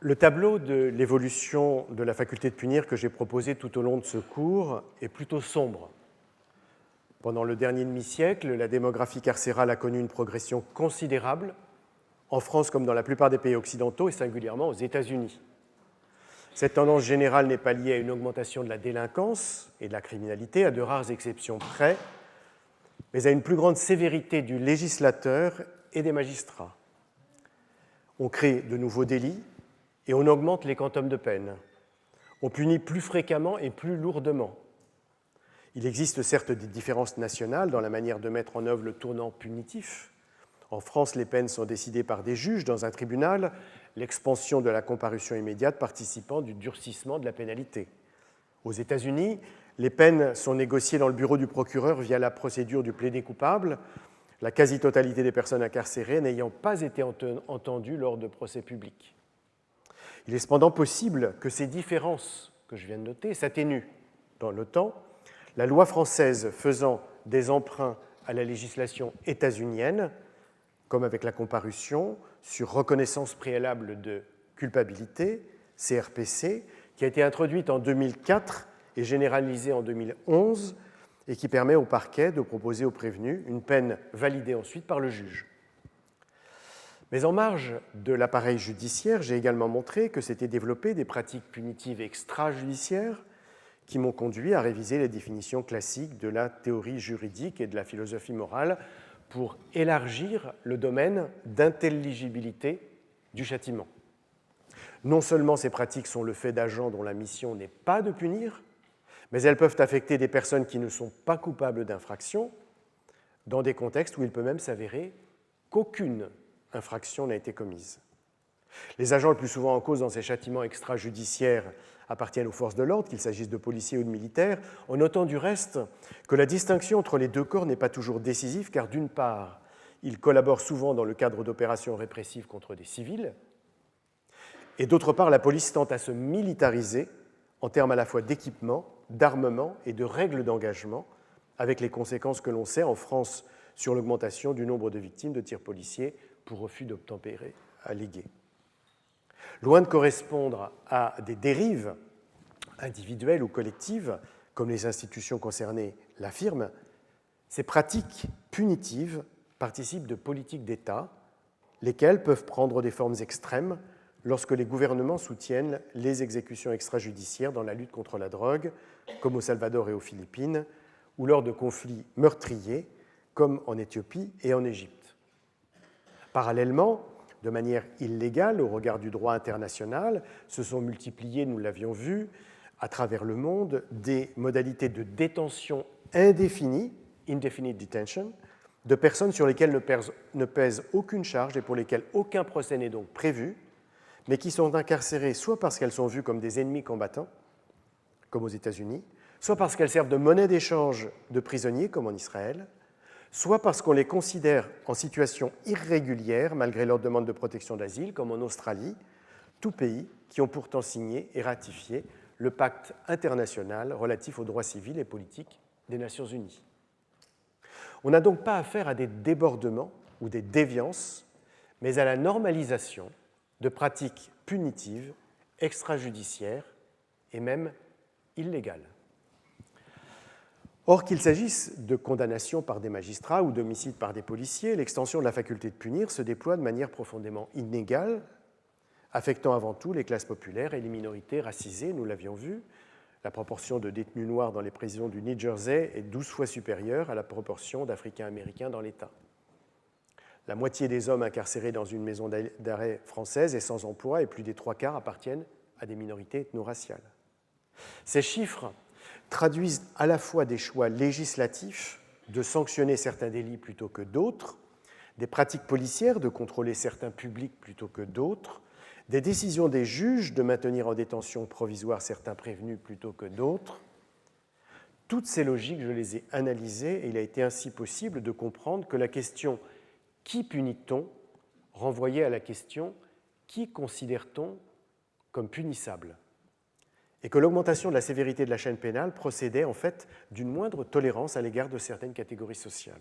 Le tableau de l'évolution de la faculté de punir que j'ai proposé tout au long de ce cours est plutôt sombre. Pendant le dernier demi-siècle, la démographie carcérale a connu une progression considérable, en France comme dans la plupart des pays occidentaux et singulièrement aux États-Unis. Cette tendance générale n'est pas liée à une augmentation de la délinquance et de la criminalité, à de rares exceptions près, mais à une plus grande sévérité du législateur et des magistrats. On crée de nouveaux délits et on augmente les quantums de peine. On punit plus fréquemment et plus lourdement. Il existe certes des différences nationales dans la manière de mettre en œuvre le tournant punitif. En France, les peines sont décidées par des juges dans un tribunal, l'expansion de la comparution immédiate participant du durcissement de la pénalité. Aux États-Unis, les peines sont négociées dans le bureau du procureur via la procédure du plaidé coupable, la quasi-totalité des personnes incarcérées n'ayant pas été entendues lors de procès publics. Il est cependant possible que ces différences que je viens de noter s'atténuent dans le temps, la loi française faisant des emprunts à la législation états-unienne, comme avec la comparution sur reconnaissance préalable de culpabilité, CRPC, qui a été introduite en 2004 et généralisée en 2011, et qui permet au parquet de proposer au prévenu une peine validée ensuite par le juge. Mais en marge de l'appareil judiciaire, j'ai également montré que s'étaient développées des pratiques punitives extrajudiciaires qui m'ont conduit à réviser les définitions classiques de la théorie juridique et de la philosophie morale pour élargir le domaine d'intelligibilité du châtiment. Non seulement ces pratiques sont le fait d'agents dont la mission n'est pas de punir, mais elles peuvent affecter des personnes qui ne sont pas coupables d'infraction, dans des contextes où il peut même s'avérer qu'aucune infraction n'a été commise. Les agents le plus souvent en cause dans ces châtiments extrajudiciaires appartiennent aux forces de l'ordre, qu'il s'agisse de policiers ou de militaires, en notant du reste que la distinction entre les deux corps n'est pas toujours décisive, car d'une part, ils collaborent souvent dans le cadre d'opérations répressives contre des civils, et d'autre part, la police tente à se militariser en termes à la fois d'équipement, d'armement et de règles d'engagement, avec les conséquences que l'on sait en France sur l'augmentation du nombre de victimes de tirs policiers pour refus d'obtempérer allégués. Loin de correspondre à des dérives individuelles ou collectives, comme les institutions concernées l'affirment, ces pratiques punitives participent de politiques d'État, lesquelles peuvent prendre des formes extrêmes lorsque les gouvernements soutiennent les exécutions extrajudiciaires dans la lutte contre la drogue, comme au Salvador et aux Philippines, ou lors de conflits meurtriers, comme en Éthiopie et en Égypte. Parallèlement, de manière illégale au regard du droit international, se sont multipliées, nous l'avions vu, à travers le monde, des modalités de détention indéfinie, indefinite detention, de personnes sur lesquelles ne pèse aucune charge et pour lesquelles aucun procès n'est donc prévu, mais qui sont incarcérées soit parce qu'elles sont vues comme des ennemis combattants, comme aux États-Unis, soit parce qu'elles servent de monnaie d'échange de prisonniers, comme en Israël, soit parce qu'on les considère en situation irrégulière malgré leur demande de protection d'asile, comme en Australie, tous pays qui ont pourtant signé et ratifié le pacte international relatif aux droits civils et politiques des Nations Unies. On n'a donc pas affaire à des débordements ou des déviances, mais à la normalisation de pratiques punitives, extrajudiciaires et même illégales. Or, qu'il s'agisse de condamnation par des magistrats ou d'homicide par des policiers, l'extension de la faculté de punir se déploie de manière profondément inégale, affectant avant tout les classes populaires et les minorités racisées, nous l'avions vu. La proportion de détenus noirs dans les prisons du New Jersey est 12 fois supérieure à la proportion d'Africains-Américains dans l'État. La moitié des hommes incarcérés dans une maison d'arrêt française est sans emploi et plus des 3/4 appartiennent à des minorités ethno-raciales. Ces chiffres traduisent à la fois des choix législatifs de sanctionner certains délits plutôt que d'autres, des pratiques policières de contrôler certains publics plutôt que d'autres, des décisions des juges de maintenir en détention provisoire certains prévenus plutôt que d'autres. Toutes ces logiques, je les ai analysées et il a été ainsi possible de comprendre que la question « qui punit-on » renvoyait à la question « qui considère-t-on comme punissable » et que l'augmentation de la sévérité de la chaîne pénale procédait en fait d'une moindre tolérance à l'égard de certaines catégories sociales.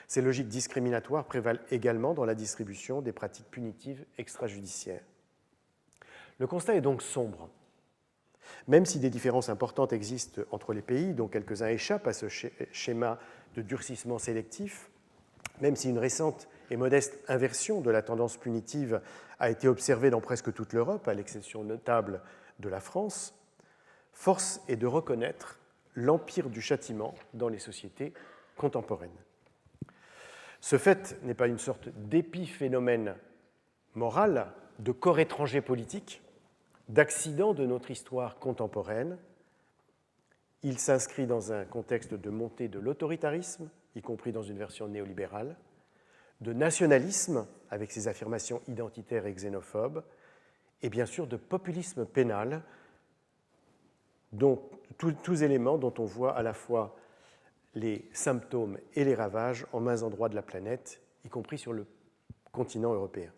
Ces logiques discriminatoires prévalent également dans la distribution des pratiques punitives extrajudiciaires. Le constat est donc sombre. Même si des différences importantes existent entre les pays, dont quelques-uns échappent à ce schéma de durcissement sélectif, même si une récente et modeste inversion de la tendance punitive a été observée dans presque toute l'Europe, à l'exception notable de la France, force est de reconnaître l'empire du châtiment dans les sociétés contemporaines. Ce fait n'est pas une sorte d'épiphénomène moral, de corps étranger politique, d'accident de notre histoire contemporaine. Il s'inscrit dans un contexte de montée de l'autoritarisme, y compris dans une version néolibérale, de nationalisme, avec ses affirmations identitaires et xénophobes, et bien sûr de populisme pénal, tous éléments dont on voit à la fois les symptômes et les ravages en mains endroits de la planète, y compris sur le continent européen.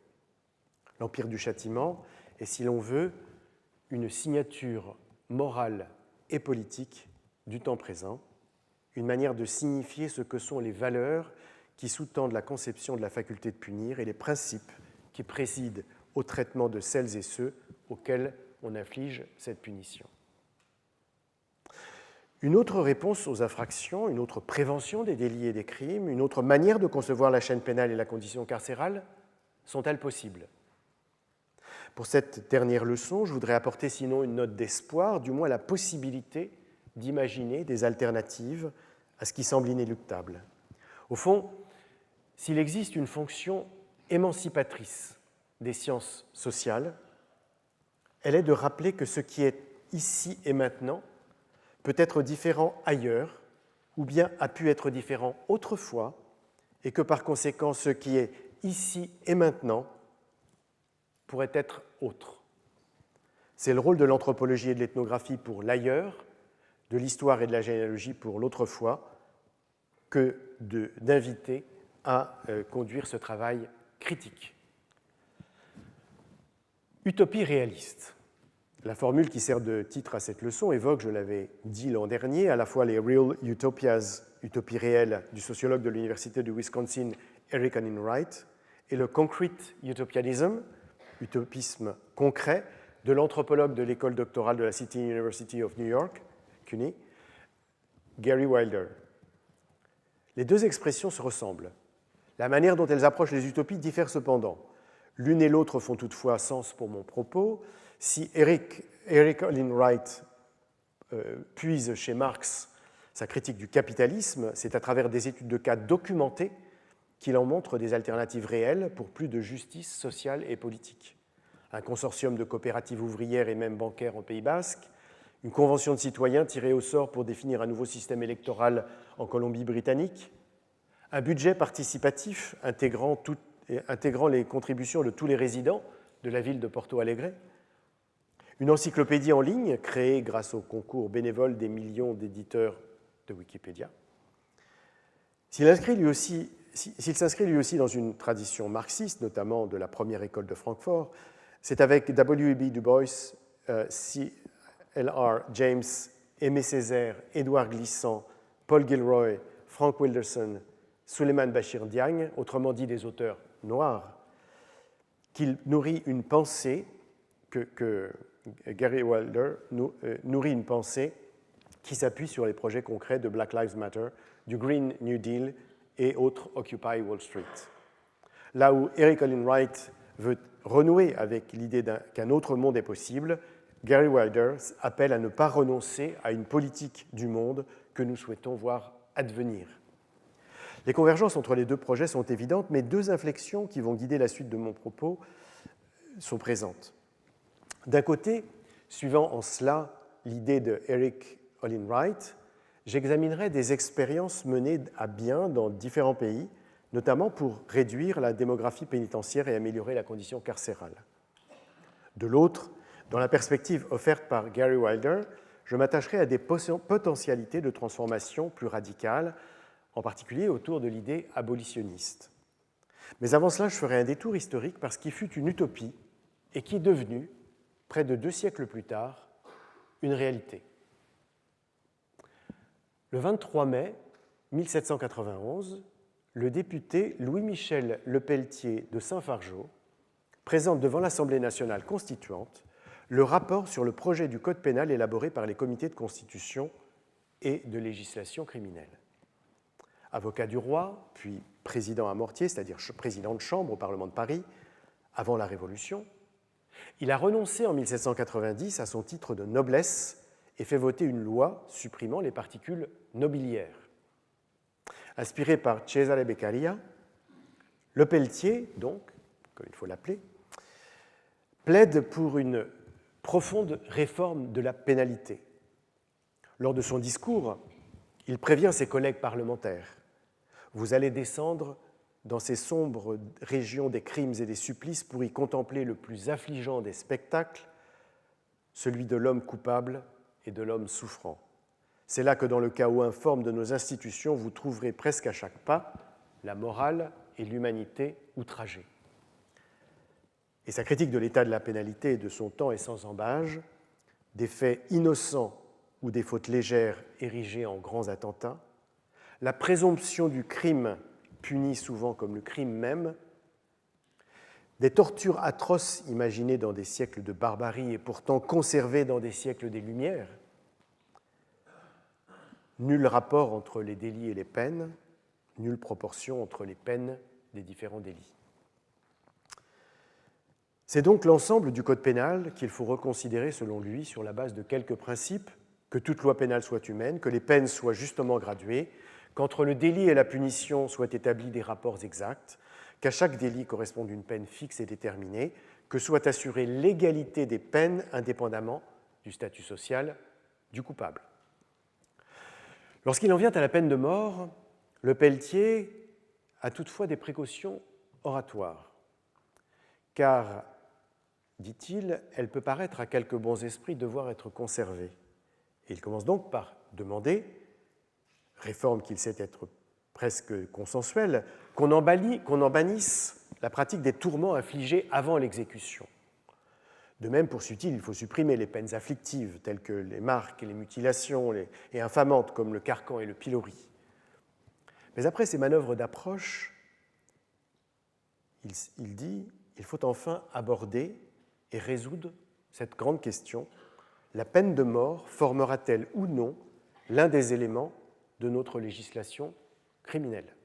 L'empire du châtiment est, si l'on veut, une signature morale et politique du temps présent, une manière de signifier ce que sont les valeurs qui sous-tendent la conception de la faculté de punir et les principes qui président au traitement de celles et ceux auxquels on inflige cette punition. Une autre réponse aux infractions, une autre prévention des délits et des crimes, une autre manière de concevoir la chaîne pénale et la condition carcérale sont-elles possibles ? Pour cette dernière leçon, je voudrais apporter sinon une note d'espoir, du moins la possibilité d'imaginer des alternatives à ce qui semble inéluctable. Au fond, s'il existe une fonction émancipatrice des sciences sociales, elle est de rappeler que ce qui est ici et maintenant peut être différent ailleurs, ou bien a pu être différent autrefois, et que par conséquent, ce qui est ici et maintenant pourrait être autre. C'est le rôle de l'anthropologie et de l'ethnographie pour l'ailleurs, de l'histoire et de la généalogie pour l'autrefois, que d'inviter à conduire ce travail critique. Utopie réaliste. La formule qui sert de titre à cette leçon évoque, je l'avais dit l'an dernier, à la fois les Real Utopias, utopies réelles, du sociologue de l'Université du Wisconsin, Eric Olin Wright, et le Concrete Utopianism, utopisme concret, de l'anthropologue de l'école doctorale de la City University of New York, CUNY, Gary Wilder. Les deux expressions se ressemblent. La manière dont elles approchent les utopies diffère cependant. L'une et l'autre font toutefois sens pour mon propos. Si Eric Olin Wright puise chez Marx sa critique du capitalisme, c'est à travers des études de cas documentées qu'il en montre des alternatives réelles pour plus de justice sociale et politique. Un consortium de coopératives ouvrières et même bancaires en Pays basque, une convention de citoyens tirée au sort pour définir un nouveau système électoral en Colombie-Britannique, un budget participatif intégrant les contributions de tous les résidents de la ville de Porto Alegre, une encyclopédie en ligne créée grâce au concours bénévole des millions d'éditeurs de Wikipédia. S'il s'inscrit lui aussi dans une tradition marxiste, notamment de la première école de Francfort, c'est avec W.E.B. Du Bois, C.L.R. James, Aimé Césaire, Édouard Glissant, Paul Gilroy, Frank Wilderson, Souleymane Bachir Diagne, autrement dit des auteurs noirs, qu'il nourrit une pensée que Gary Wilder nourrit une pensée qui s'appuie sur les projets concrets de Black Lives Matter, du Green New Deal et autres Occupy Wall Street. Là où Eric Olin Wright veut renouer avec l'idée qu'un autre monde est possible, Gary Wilder appelle à ne pas renoncer à une politique du monde que nous souhaitons voir advenir. Les convergences entre les deux projets sont évidentes, mais deux inflexions qui vont guider la suite de mon propos sont présentes. D'un côté, suivant en cela l'idée de Eric Olin Wright, j'examinerai des expériences menées à bien dans différents pays, notamment pour réduire la démographie pénitentiaire et améliorer la condition carcérale. De l'autre, dans la perspective offerte par Gary Wilder, je m'attacherai à des potentialités de transformation plus radicales, en particulier autour de l'idée abolitionniste. Mais avant cela, je ferai un détour historique par ce qui fut une utopie et qui est devenu, près de 2 siècles plus tard, une réalité. Le 23 mai 1791, le député Louis-Michel Lepelletier de Saint-Fargeau présente devant l'Assemblée nationale constituante le rapport sur le projet du code pénal élaboré par les comités de constitution et de législation criminelle. Avocat du roi, puis président à mortier, c'est-à-dire président de chambre au Parlement de Paris, avant la Révolution, il a renoncé en 1790 à son titre de noblesse et fait voter une loi supprimant les particules nobiliaires. Inspiré par Cesare Beccaria, Lepelletier, donc, comme il faut l'appeler, plaide pour une profonde réforme de la pénalité. Lors de son discours, il prévient ses collègues parlementaires. Vous allez descendre dans ces sombres régions des crimes et des supplices pour y contempler le plus affligeant des spectacles, celui de l'homme coupable et de l'homme souffrant. C'est là que dans le chaos informe de nos institutions, vous trouverez presque à chaque pas la morale et l'humanité outragées. Et sa critique de l'état de la pénalité et de son temps est sans embâge, des faits innocents ou des fautes légères érigées en grands attentats, la présomption du crime puni souvent comme le crime même, des tortures atroces imaginées dans des siècles de barbarie et pourtant conservées dans des siècles des Lumières, nul rapport entre les délits et les peines, nulle proportion entre les peines des différents délits. C'est donc l'ensemble du code pénal qu'il faut reconsidérer selon lui sur la base de quelques principes, que toute loi pénale soit humaine, que les peines soient justement graduées, qu'entre le délit et la punition soient établis des rapports exacts, qu'à chaque délit corresponde une peine fixe et déterminée, que soit assurée l'égalité des peines indépendamment du statut social du coupable. Lorsqu'il en vient à la peine de mort, Lepelletier a toutefois des précautions oratoires, car, dit-il, elle peut paraître à quelques bons esprits devoir être conservée. Et il commence donc par demander, réforme qu'il sait être presque consensuelle, qu'on en bannisse la pratique des tourments infligés avant l'exécution. De même, poursuit-il, il faut supprimer les peines afflictives telles que les marques et les mutilations et infamantes comme le carcan et le pilori. Mais après ces manœuvres d'approche, il dit il faut enfin aborder et résoudre cette grande question. La peine de mort formera-t-elle ou non l'un des éléments de notre législation criminelle?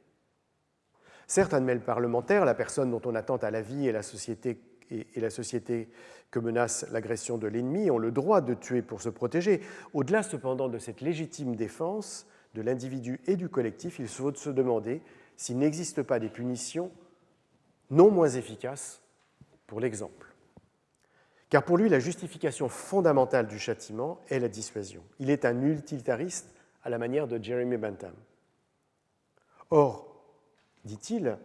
Certes, admet le parlementaire, la personne dont on attente à la vie et la société que menace l'agression de l'ennemi ont le droit de tuer pour se protéger. Au-delà cependant de cette légitime défense de l'individu et du collectif, il faut se demander s'il n'existe pas des punitions non moins efficaces pour l'exemple. Car pour lui, la justification fondamentale du châtiment est la dissuasion. Il est un utilitariste à la manière de Jeremy Bentham. Or, dit-il,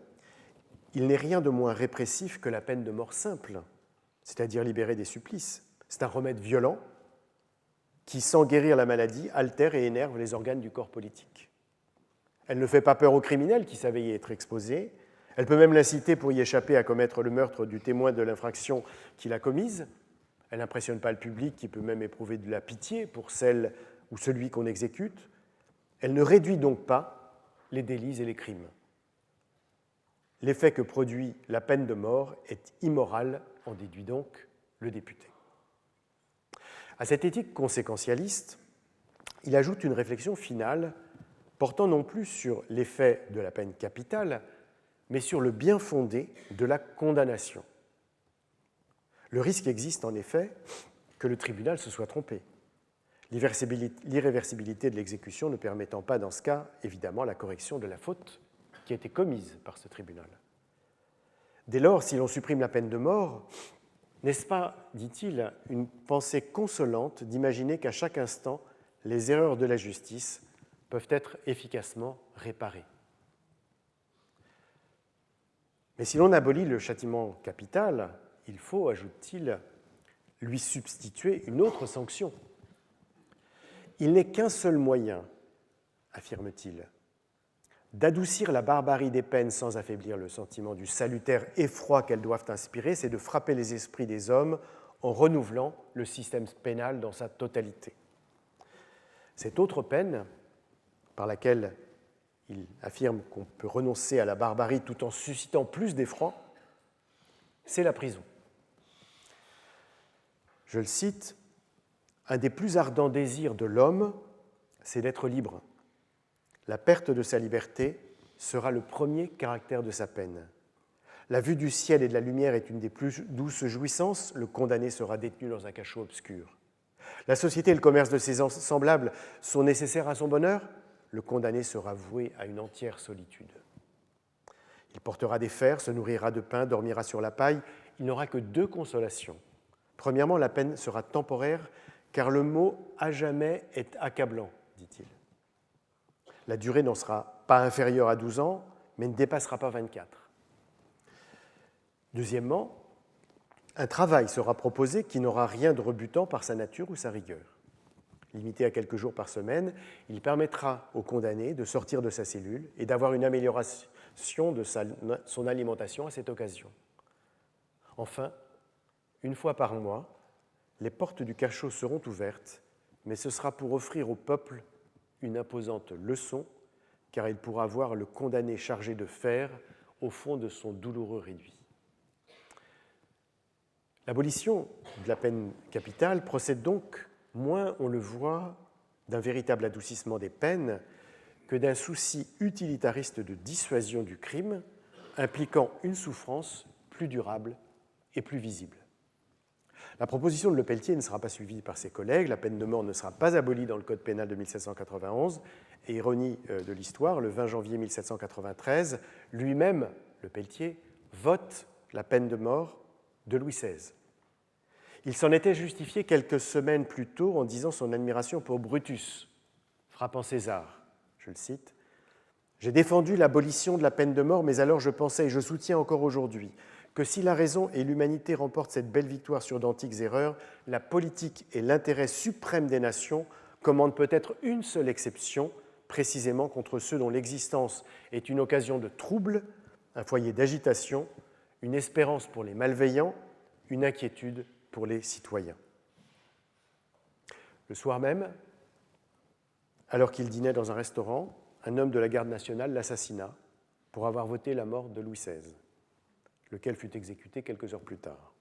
il n'est rien de moins répressif que la peine de mort simple, c'est-à-dire libérée des supplices. C'est un remède violent qui, sans guérir la maladie, altère et énerve les organes du corps politique. Elle ne fait pas peur au criminel qui savait y être exposé. Elle peut même l'inciter pour y échapper à commettre le meurtre du témoin de l'infraction qu'il a commise. Elle n'impressionne pas le public qui peut même éprouver de la pitié pour celle ou celui qu'on exécute. Elle ne réduit donc pas les délits et les crimes. L'effet que produit la peine de mort est immoral, en déduit donc le député. À cette éthique conséquentialiste, il ajoute une réflexion finale portant non plus sur l'effet de la peine capitale, mais sur le bien fondé de la condamnation. Le risque existe en effet que le tribunal se soit trompé, l'irréversibilité de l'exécution ne permettant pas dans ce cas, évidemment, la correction de la faute qui a été commise par ce tribunal. Dès lors, si l'on supprime la peine de mort, n'est-ce pas, dit-il, une pensée consolante d'imaginer qu'à chaque instant, les erreurs de la justice peuvent être efficacement réparées? Mais si l'on abolit le châtiment capital, il faut, ajoute-t-il, lui substituer une autre sanction. Il n'est qu'un seul moyen, affirme-t-il, d'adoucir la barbarie des peines sans affaiblir le sentiment du salutaire effroi qu'elles doivent inspirer, c'est de frapper les esprits des hommes en renouvelant le système pénal dans sa totalité. Cette autre peine, par laquelle il affirme qu'on peut renoncer à la barbarie tout en suscitant plus d'effroi, c'est la prison. Je le cite, « Un des plus ardents désirs de l'homme, c'est d'être libre. La perte de sa liberté sera le premier caractère de sa peine. La vue du ciel et de la lumière est une des plus douces jouissances, le condamné sera détenu dans un cachot obscur. La société et le commerce de ses semblables sont nécessaires à son bonheur, le condamné sera voué à une entière solitude. Il portera des fers, se nourrira de pain, dormira sur la paille, il n'aura que deux consolations. Premièrement, la peine sera temporaire, car le mot « à jamais » est accablant, dit-il. La durée n'en sera pas inférieure à 12 ans, mais ne dépassera pas 24. Deuxièmement, un travail sera proposé qui n'aura rien de rebutant par sa nature ou sa rigueur. Limité à quelques jours par semaine, il permettra au condamné de sortir de sa cellule et d'avoir une amélioration de son alimentation à cette occasion. Enfin, une fois par mois, les portes du cachot seront ouvertes, mais ce sera pour offrir au peuple une imposante leçon, car il pourra voir le condamné chargé de fer au fond de son douloureux réduit. L'abolition de la peine capitale procède donc, moins on le voit, d'un véritable adoucissement des peines que d'un souci utilitariste de dissuasion du crime, impliquant une souffrance plus durable et plus visible. La proposition de Lepelletier ne sera pas suivie par ses collègues, la peine de mort ne sera pas abolie dans le Code pénal de 1791, et ironie de l'histoire, le 20 janvier 1793, lui-même, Lepelletier, vote la peine de mort de Louis XVI. Il s'en était justifié quelques semaines plus tôt en disant son admiration pour Brutus, frappant César. Je le cite, « J'ai défendu l'abolition de la peine de mort, mais alors je pensais, et je soutiens encore aujourd'hui, que si la raison et l'humanité remportent cette belle victoire sur d'antiques erreurs, la politique et l'intérêt suprême des nations commandent peut-être une seule exception, précisément contre ceux dont l'existence est une occasion de trouble, un foyer d'agitation, une espérance pour les malveillants, une inquiétude pour les citoyens. » Le soir même, alors qu'il dînait dans un restaurant, un homme de la garde nationale l'assassina pour avoir voté la mort de Louis XVI, lequel fut exécuté quelques heures plus tard.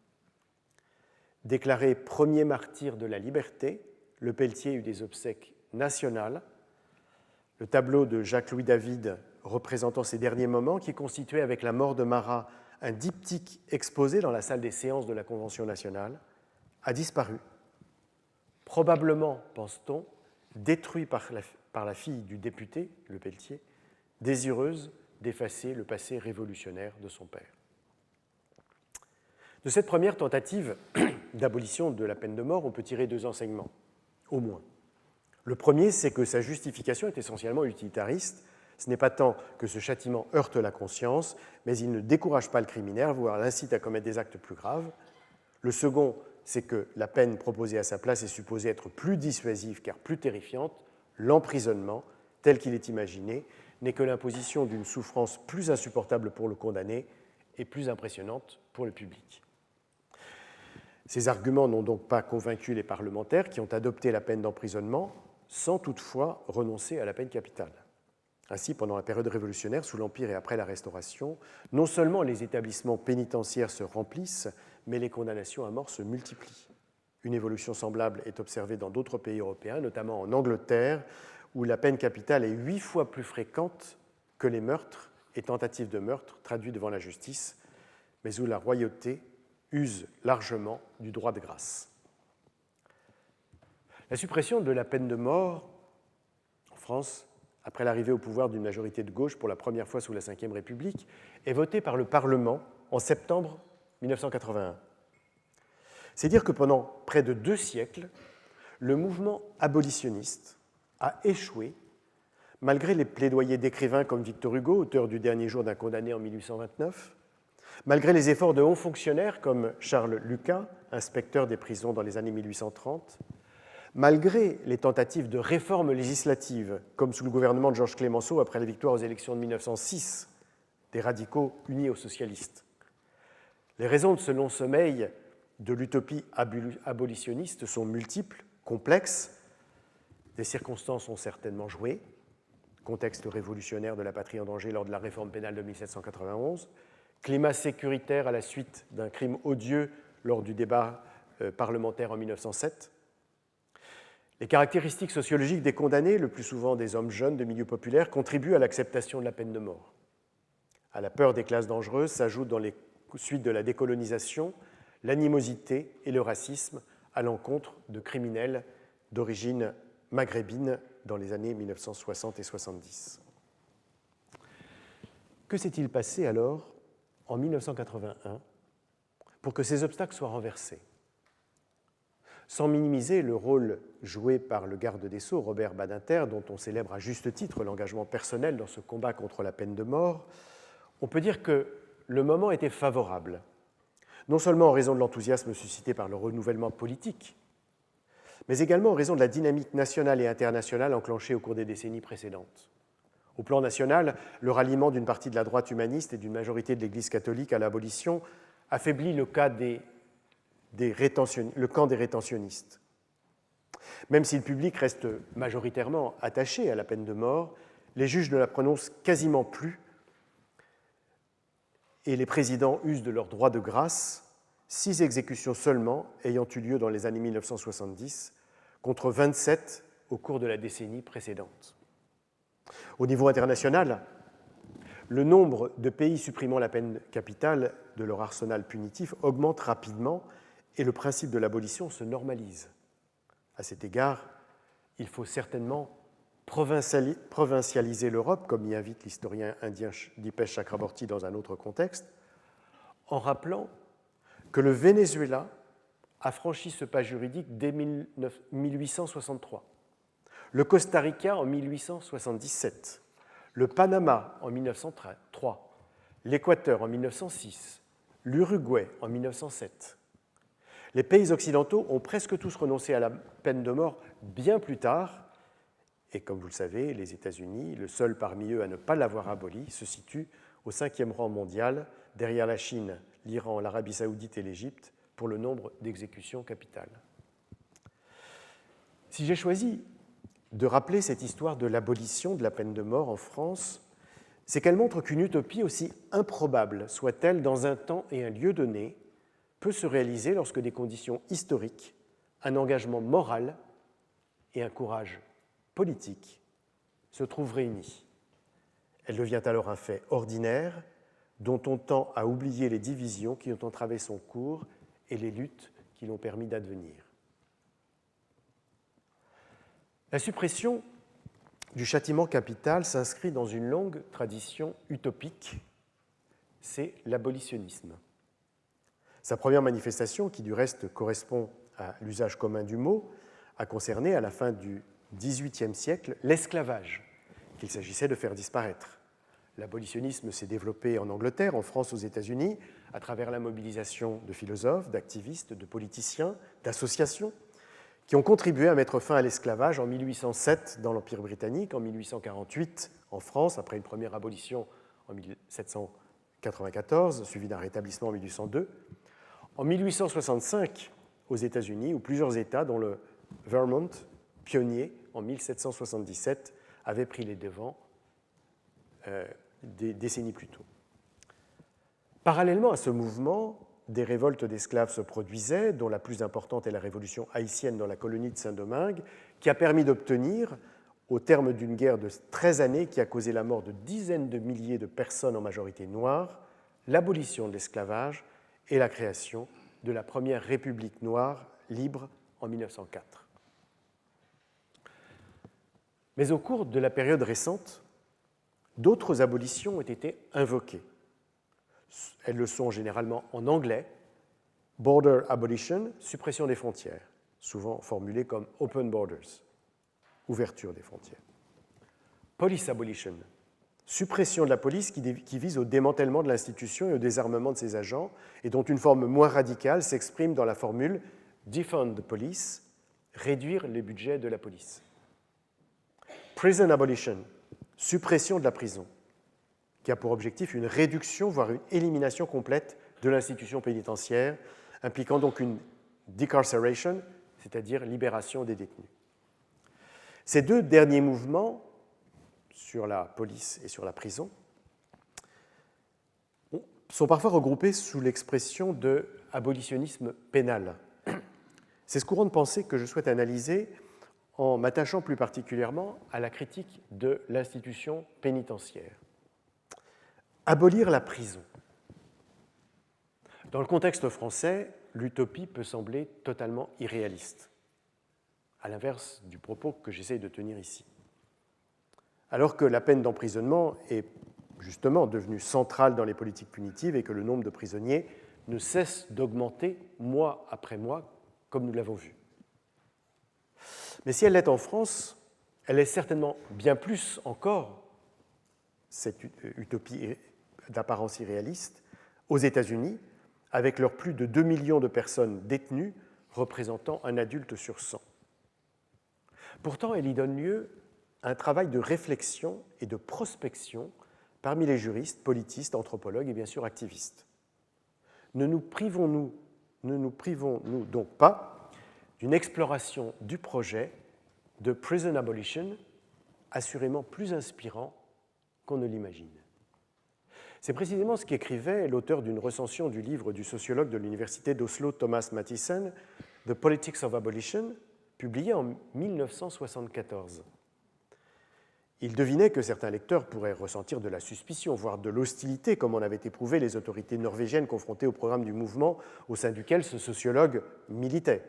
Déclaré premier martyr de la liberté, Lepelletier eut des obsèques nationales. Le tableau de Jacques-Louis David représentant ses derniers moments, qui constituait avec la mort de Marat un diptyque exposé dans la salle des séances de la Convention nationale, a disparu. Probablement, pense-t-on, détruit par la fille du député, Lepelletier, désireuse d'effacer le passé révolutionnaire de son père. De cette première tentative d'abolition de la peine de mort, on peut tirer deux enseignements, au moins. Le premier, c'est que sa justification est essentiellement utilitariste. Ce n'est pas tant que ce châtiment heurte la conscience, mais il ne décourage pas le criminel, voire l'incite à commettre des actes plus graves. Le second, c'est que la peine proposée à sa place est supposée être plus dissuasive car plus terrifiante. L'emprisonnement, tel qu'il est imaginé, n'est que l'imposition d'une souffrance plus insupportable pour le condamné et plus impressionnante pour le public. Ces arguments n'ont donc pas convaincu les parlementaires qui ont adopté la peine d'emprisonnement sans toutefois renoncer à la peine capitale. Ainsi, pendant la période révolutionnaire, sous l'Empire et après la Restauration, non seulement les établissements pénitentiaires se remplissent, mais les condamnations à mort se multiplient. Une évolution semblable est observée dans d'autres pays européens, notamment en Angleterre, où la peine capitale est 8 fois plus fréquente que les meurtres et tentatives de meurtre traduits devant la justice, mais où la royauté use largement du droit de grâce. La suppression de la peine de mort en France, après l'arrivée au pouvoir d'une majorité de gauche pour la première fois sous la Ve République, est votée par le Parlement en septembre 1981. C'est dire que pendant près de 2 siècles, le mouvement abolitionniste a échoué, malgré les plaidoyers d'écrivains comme Victor Hugo, auteur du Dernier jour d'un condamné en 1829, malgré les efforts de hauts fonctionnaires comme Charles Lucas, inspecteur des prisons dans les années 1830, malgré les tentatives de réforme législative, comme sous le gouvernement de Georges Clemenceau après la victoire aux élections de 1906, des radicaux unis aux socialistes. Les raisons de ce long sommeil de l'utopie abolitionniste sont multiples, complexes. Des circonstances ont certainement joué. Contexte révolutionnaire de la patrie en danger lors de la réforme pénale de 1791, climat sécuritaire à la suite d'un crime odieux lors du débat parlementaire en 1907. Les caractéristiques sociologiques des condamnés, le plus souvent des hommes jeunes de milieux populaires, contribuent à l'acceptation de la peine de mort. À la peur des classes dangereuses s'ajoutent dans les suites de la décolonisation l'animosité et le racisme à l'encontre de criminels d'origine maghrébine dans les années 1960 et 70. Que s'est-il passé alors en 1981 pour que ces obstacles soient renversés? Sans minimiser le rôle joué par le garde des Sceaux, Robert Badinter, dont on célèbre à juste titre l'engagement personnel dans ce combat contre la peine de mort, on peut dire que le moment était favorable, non seulement en raison de l'enthousiasme suscité par le renouvellement politique, mais également en raison de la dynamique nationale et internationale enclenchée au cours des décennies précédentes. Au plan national, le ralliement d'une partie de la droite humaniste et d'une majorité de l'Église catholique à l'abolition affaiblit le camp des rétentionnistes. Même si le public reste majoritairement attaché à la peine de mort, les juges ne la prononcent quasiment plus et les présidents usent de leur droit de grâce, 6 exécutions seulement ayant eu lieu dans les années 1970, contre 27 au cours de la décennie précédente. Au niveau international, le nombre de pays supprimant la peine capitale de leur arsenal punitif augmente rapidement et le principe de l'abolition se normalise. À cet égard, il faut certainement provincialiser l'Europe, comme y invite l'historien indien Dipesh Chakraborty dans un autre contexte, en rappelant que le Venezuela a franchi ce pas juridique dès 1863, le Costa Rica en 1877, le Panama en 1903, l'Équateur en 1906, l'Uruguay en 1907. Les pays occidentaux ont presque tous renoncé à la peine de mort bien plus tard, et comme vous le savez, les États-Unis, le seul parmi eux à ne pas l'avoir abolie, se situent au 5e rang mondial, derrière la Chine, l'Iran, l'Arabie saoudite et l'Égypte, pour le nombre d'exécutions capitales. Si j'ai choisi de rappeler cette histoire de l'abolition de la peine de mort en France, c'est qu'elle montre qu'une utopie, aussi improbable soit-elle dans un temps et un lieu donné, peut se réaliser lorsque des conditions historiques, un engagement moral et un courage politique se trouvent réunis. Elle devient alors un fait ordinaire dont on tend à oublier les divisions qui ont entravé son cours et les luttes qui l'ont permis d'advenir. La suppression du châtiment capital s'inscrit dans une longue tradition utopique, c'est l'abolitionnisme. Sa première manifestation, qui du reste correspond à l'usage commun du mot, a concerné à la fin du XVIIIe siècle l'esclavage, qu'il s'agissait de faire disparaître. L'abolitionnisme s'est développé en Angleterre, en France, aux États-Unis, à travers la mobilisation de philosophes, d'activistes, de politiciens, d'associations, qui ont contribué à mettre fin à l'esclavage en 1807 dans l'Empire britannique, en 1848 en France, après une première abolition en 1794, suivie d'un rétablissement en 1802, en 1865 aux États-Unis, où plusieurs États, dont le Vermont, pionnier en 1777, avaient pris les devants des décennies plus tôt. Parallèlement à ce mouvement, des révoltes d'esclaves se produisaient, dont la plus importante est la révolution haïtienne dans la colonie de Saint-Domingue, qui a permis d'obtenir, au terme d'une guerre de 13 années qui a causé la mort de dizaines de milliers de personnes en majorité noire, l'abolition de l'esclavage et la création de la première République noire libre en 1904. Mais au cours de la période récente, d'autres abolitions ont été invoquées. Elles le sont généralement en anglais, border abolition, suppression des frontières, souvent formulée comme open borders, ouverture des frontières. Police abolition, suppression de la police qui vise au démantèlement de l'institution et au désarmement de ses agents, et dont une forme moins radicale s'exprime dans la formule defund the police, réduire les budgets de la police. Prison abolition, suppression de la prison, qui a pour objectif une réduction, voire une élimination complète de l'institution pénitentiaire, impliquant donc une decarceration, c'est-à-dire libération des détenus. Ces deux derniers mouvements, sur la police et sur la prison, sont parfois regroupés sous l'expression de abolitionnisme pénal. C'est ce courant de pensée que je souhaite analyser en m'attachant plus particulièrement à la critique de l'institution pénitentiaire. Abolir la prison. Dans le contexte français, l'utopie peut sembler totalement irréaliste, à l'inverse du propos que j'essaye de tenir ici. Alors que la peine d'emprisonnement est justement devenue centrale dans les politiques punitives et que le nombre de prisonniers ne cesse d'augmenter mois après mois, comme nous l'avons vu. Mais si elle l'est en France, elle est certainement bien plus encore, cette utopie d'apparence irréaliste, aux États-Unis, avec leurs plus de 2 millions de personnes détenues, représentant un adulte sur 100. Pourtant, elle y donne lieu à un travail de réflexion et de prospection parmi les juristes, politistes, anthropologues et bien sûr activistes. Ne nous privons-nous donc pas d'une exploration du projet de prison abolition, assurément plus inspirant qu'on ne l'imagine. C'est précisément ce qu'écrivait l'auteur d'une recension du livre du sociologue de l'université d'Oslo, Thomas Mathiesen, The Politics of Abolition, publié en 1974. Il devinait que certains lecteurs pourraient ressentir de la suspicion, voire de l'hostilité, comme en avaient éprouvé les autorités norvégiennes confrontées au programme du mouvement au sein duquel ce sociologue militait.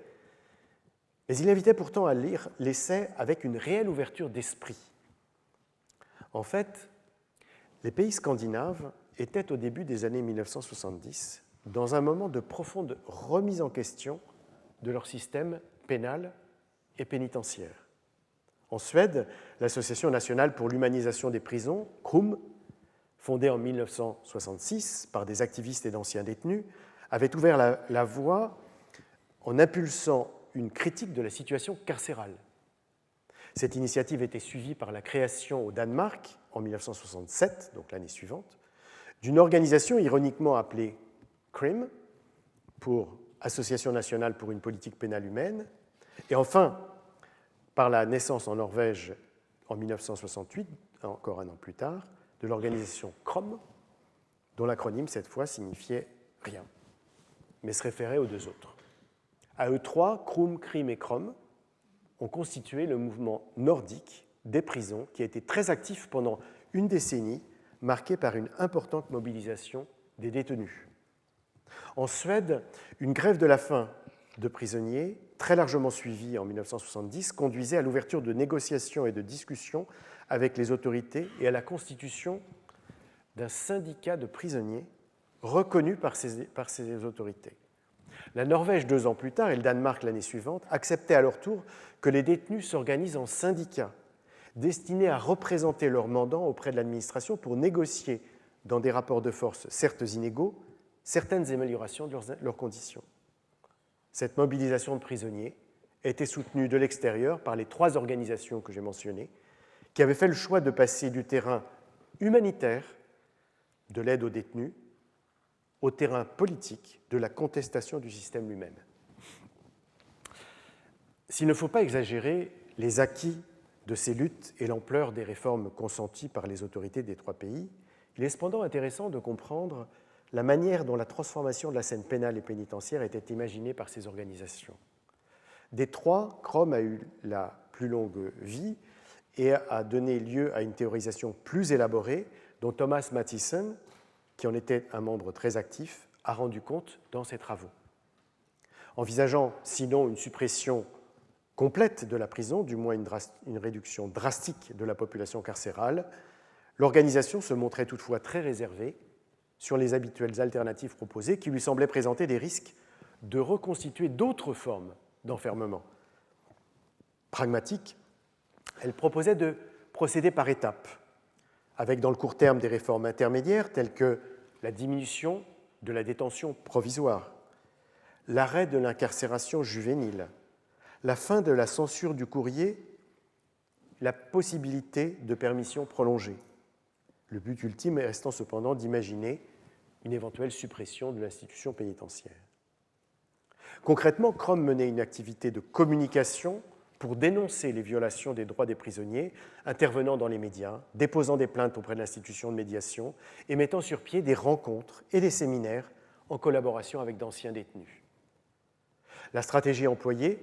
Mais il invitait pourtant à lire l'essai avec une réelle ouverture d'esprit. En fait, les pays scandinaves étaient au début des années 1970 dans un moment de profonde remise en question de leur système pénal et pénitentiaire. En Suède, l'Association nationale pour l'humanisation des prisons, KRUM, fondée en 1966 par des activistes et d'anciens détenus, avait ouvert la voie en impulsant une critique de la situation carcérale. Cette initiative était suivie par la création au Danemark, en 1967, donc l'année suivante, d'une organisation ironiquement appelée CRIM, pour Association nationale pour une politique pénale humaine, et enfin, par la naissance en Norvège en 1968, encore un an plus tard, de l'organisation KROM, dont l'acronyme cette fois signifiait rien, mais se référait aux deux autres. À eux trois, KRUM, CRIM et KROM, ont constitué le mouvement nordique des prisons qui a été très actif pendant une décennie, marqué par une importante mobilisation des détenus. En Suède, une grève de la faim de prisonniers, très largement suivie en 1970, conduisait à l'ouverture de négociations et de discussions avec les autorités et à la constitution d'un syndicat de prisonniers reconnu par ces autorités. La Norvège, 2 ans plus tard, et le Danemark l'année suivante, acceptaient à leur tour que les détenus s'organisent en syndicats destinés à représenter leurs mandants auprès de l'administration pour négocier, dans des rapports de force certes inégaux, certaines améliorations de leurs conditions. Cette mobilisation de prisonniers était soutenue de l'extérieur par les 3 organisations que j'ai mentionnées, qui avaient fait le choix de passer du terrain humanitaire, de l'aide aux détenus, au terrain politique de la contestation du système lui-même. S'il ne faut pas exagérer les acquis de ces luttes et l'ampleur des réformes consenties par les autorités des 3 pays, il est cependant intéressant de comprendre la manière dont la transformation de la scène pénale et pénitentiaire était imaginée par ces organisations. Des 3, KROM a eu la plus longue vie et a donné lieu à une théorisation plus élaborée dont Thomas Mathiesen, qui en était un membre très actif, a rendu compte dans ses travaux. Envisageant sinon une suppression complète de la prison, du moins une réduction drastique de la population carcérale, l'organisation se montrait toutefois très réservée sur les habituelles alternatives proposées qui lui semblaient présenter des risques de reconstituer d'autres formes d'enfermement. Pragmatique, elle proposait de procéder par étapes, avec dans le court terme des réformes intermédiaires telles que la diminution de la détention provisoire, l'arrêt de l'incarcération juvénile, la fin de la censure du courrier, la possibilité de permission prolongée. Le but ultime restant cependant d'imaginer une éventuelle suppression de l'institution pénitentiaire. Concrètement, KROM menait une activité de communication pour dénoncer les violations des droits des prisonniers, intervenant dans les médias, déposant des plaintes auprès de l'institution de médiation et mettant sur pied des rencontres et des séminaires en collaboration avec d'anciens détenus. La stratégie employée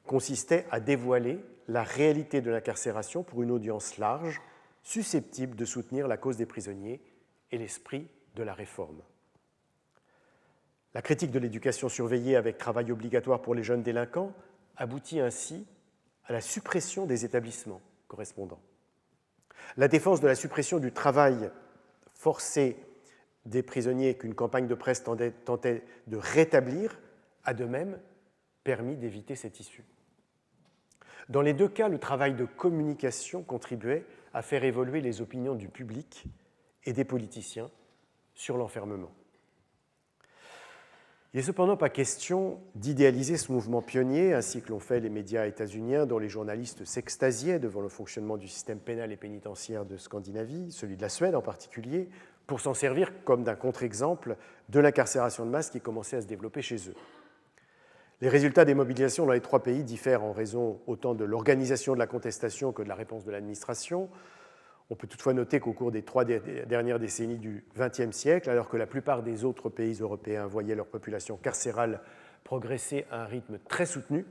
consistait à dévoiler la réalité de l'incarcération pour une audience large, susceptible de soutenir la cause des prisonniers et l'esprit de la réforme. La critique de l'éducation surveillée avec travail obligatoire pour les jeunes délinquants aboutit ainsi à la suppression des établissements correspondants. La défense de la suppression du travail forcé des prisonniers qu'une campagne de presse tentait de rétablir a de même permis d'éviter cette issue. Dans les deux cas, le travail de communication contribuait à faire évoluer les opinions du public et des politiciens sur l'enfermement. Il n'est cependant pas question d'idéaliser ce mouvement pionnier, ainsi que l'ont fait les médias états-uniens, dont les journalistes s'extasiaient devant le fonctionnement du système pénal et pénitentiaire de Scandinavie, celui de la Suède en particulier, pour s'en servir comme d'un contre-exemple de l'incarcération de masse qui commençait à se développer chez eux. Les résultats des mobilisations dans les trois pays diffèrent en raison autant de l'organisation de la contestation que de la réponse de l'administration. On peut toutefois noter qu'au cours des 3 dernières décennies du XXe siècle, alors que la plupart des autres pays européens voyaient leur population carcérale progresser à un rythme très soutenu,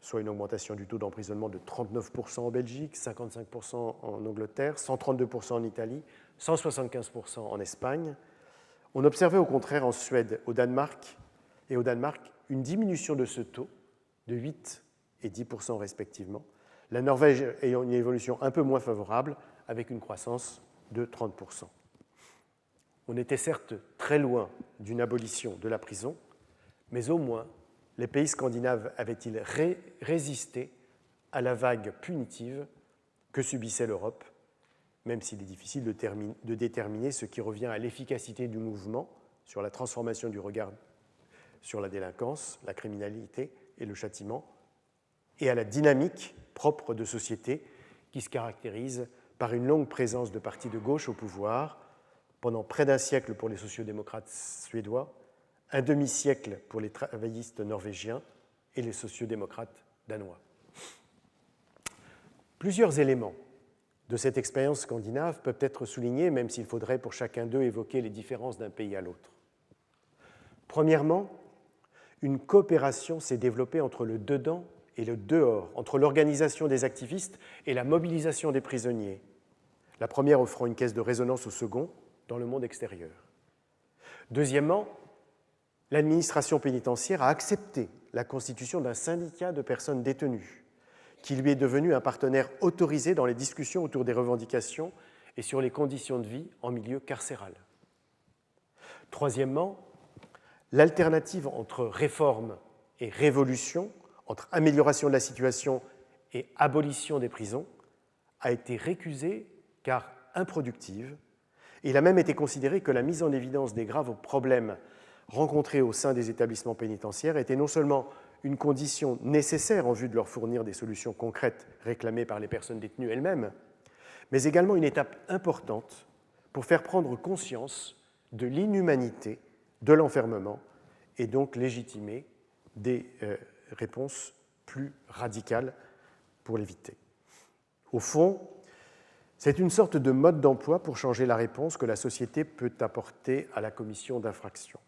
soit une augmentation du taux d'emprisonnement de 39% en Belgique, 55% en Angleterre, 132% en Italie, 175% en Espagne, on observait au contraire en Suède et au Danemark une diminution de ce taux de 8 et 10% respectivement, la Norvège ayant une évolution un peu moins favorable avec une croissance de 30%. On était certes très loin d'une abolition de la prison, mais au moins les pays scandinaves avaient-ils résisté à la vague punitive que subissait l'Europe, même s'il est difficile de déterminer ce qui revient à l'efficacité du mouvement sur la transformation du regard sur la délinquance, la criminalité et le châtiment, et à la dynamique propre de société qui se caractérise par une longue présence de partis de gauche au pouvoir, pendant près d'un siècle pour les sociodémocrates suédois, un demi-siècle pour les travaillistes norvégiens et les sociodémocrates danois. Plusieurs éléments de cette expérience scandinave peuvent être soulignés, même s'il faudrait pour chacun d'eux évoquer les différences d'un pays à l'autre. Premièrement, une coopération s'est développée entre le dedans et le dehors, entre l'organisation des activistes et la mobilisation des prisonniers, la première offrant une caisse de résonance au second dans le monde extérieur. Deuxièmement, l'administration pénitentiaire a accepté la constitution d'un syndicat de personnes détenues, qui lui est devenu un partenaire autorisé dans les discussions autour des revendications et sur les conditions de vie en milieu carcéral. Troisièmement, l'alternative entre réforme et révolution, entre amélioration de la situation et abolition des prisons, a été récusée car improductive. Il a même été considéré que la mise en évidence des graves problèmes rencontrés au sein des établissements pénitentiaires était non seulement une condition nécessaire en vue de leur fournir des solutions concrètes réclamées par les personnes détenues elles-mêmes, mais également une étape importante pour faire prendre conscience de l'inhumanité de l'enfermement et donc légitimer des réponses plus radicales pour l'éviter. Au fond, c'est une sorte de mode d'emploi pour changer la réponse que la société peut apporter à la commission d'infractions.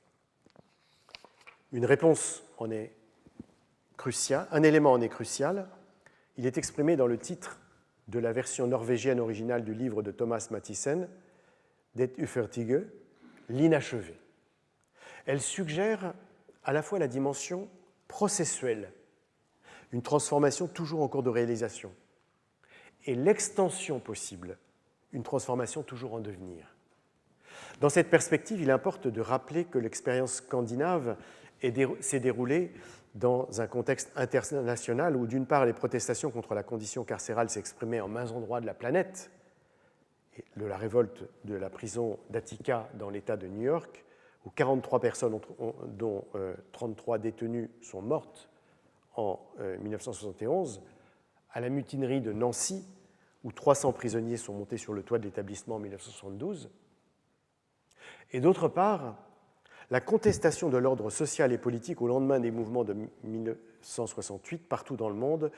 Une réponse en est cruciale, un élément en est crucial, il est exprimé dans le titre de la version norvégienne originale du livre de Thomas Mathiesen, Det ufertige, l'inachevé. Elle suggère à la fois la dimension processuelle, une transformation toujours en cours de réalisation, et l'extension possible, une transformation toujours en devenir. Dans cette perspective, il importe de rappeler que l'expérience scandinave s'est déroulée dans un contexte international où, d'une part, les protestations contre la condition carcérale s'exprimaient en maint endroits de la planète, et de la révolte de la prison d'Attica dans l'État de New York, où 43 personnes, dont 33 détenues, sont mortes en 1971, à la mutinerie de Nancy, où 300 prisonniers sont montés sur le toit de l'établissement en 1972. Et d'autre part, la contestation de l'ordre social et politique au lendemain des mouvements de 1968 partout dans le monde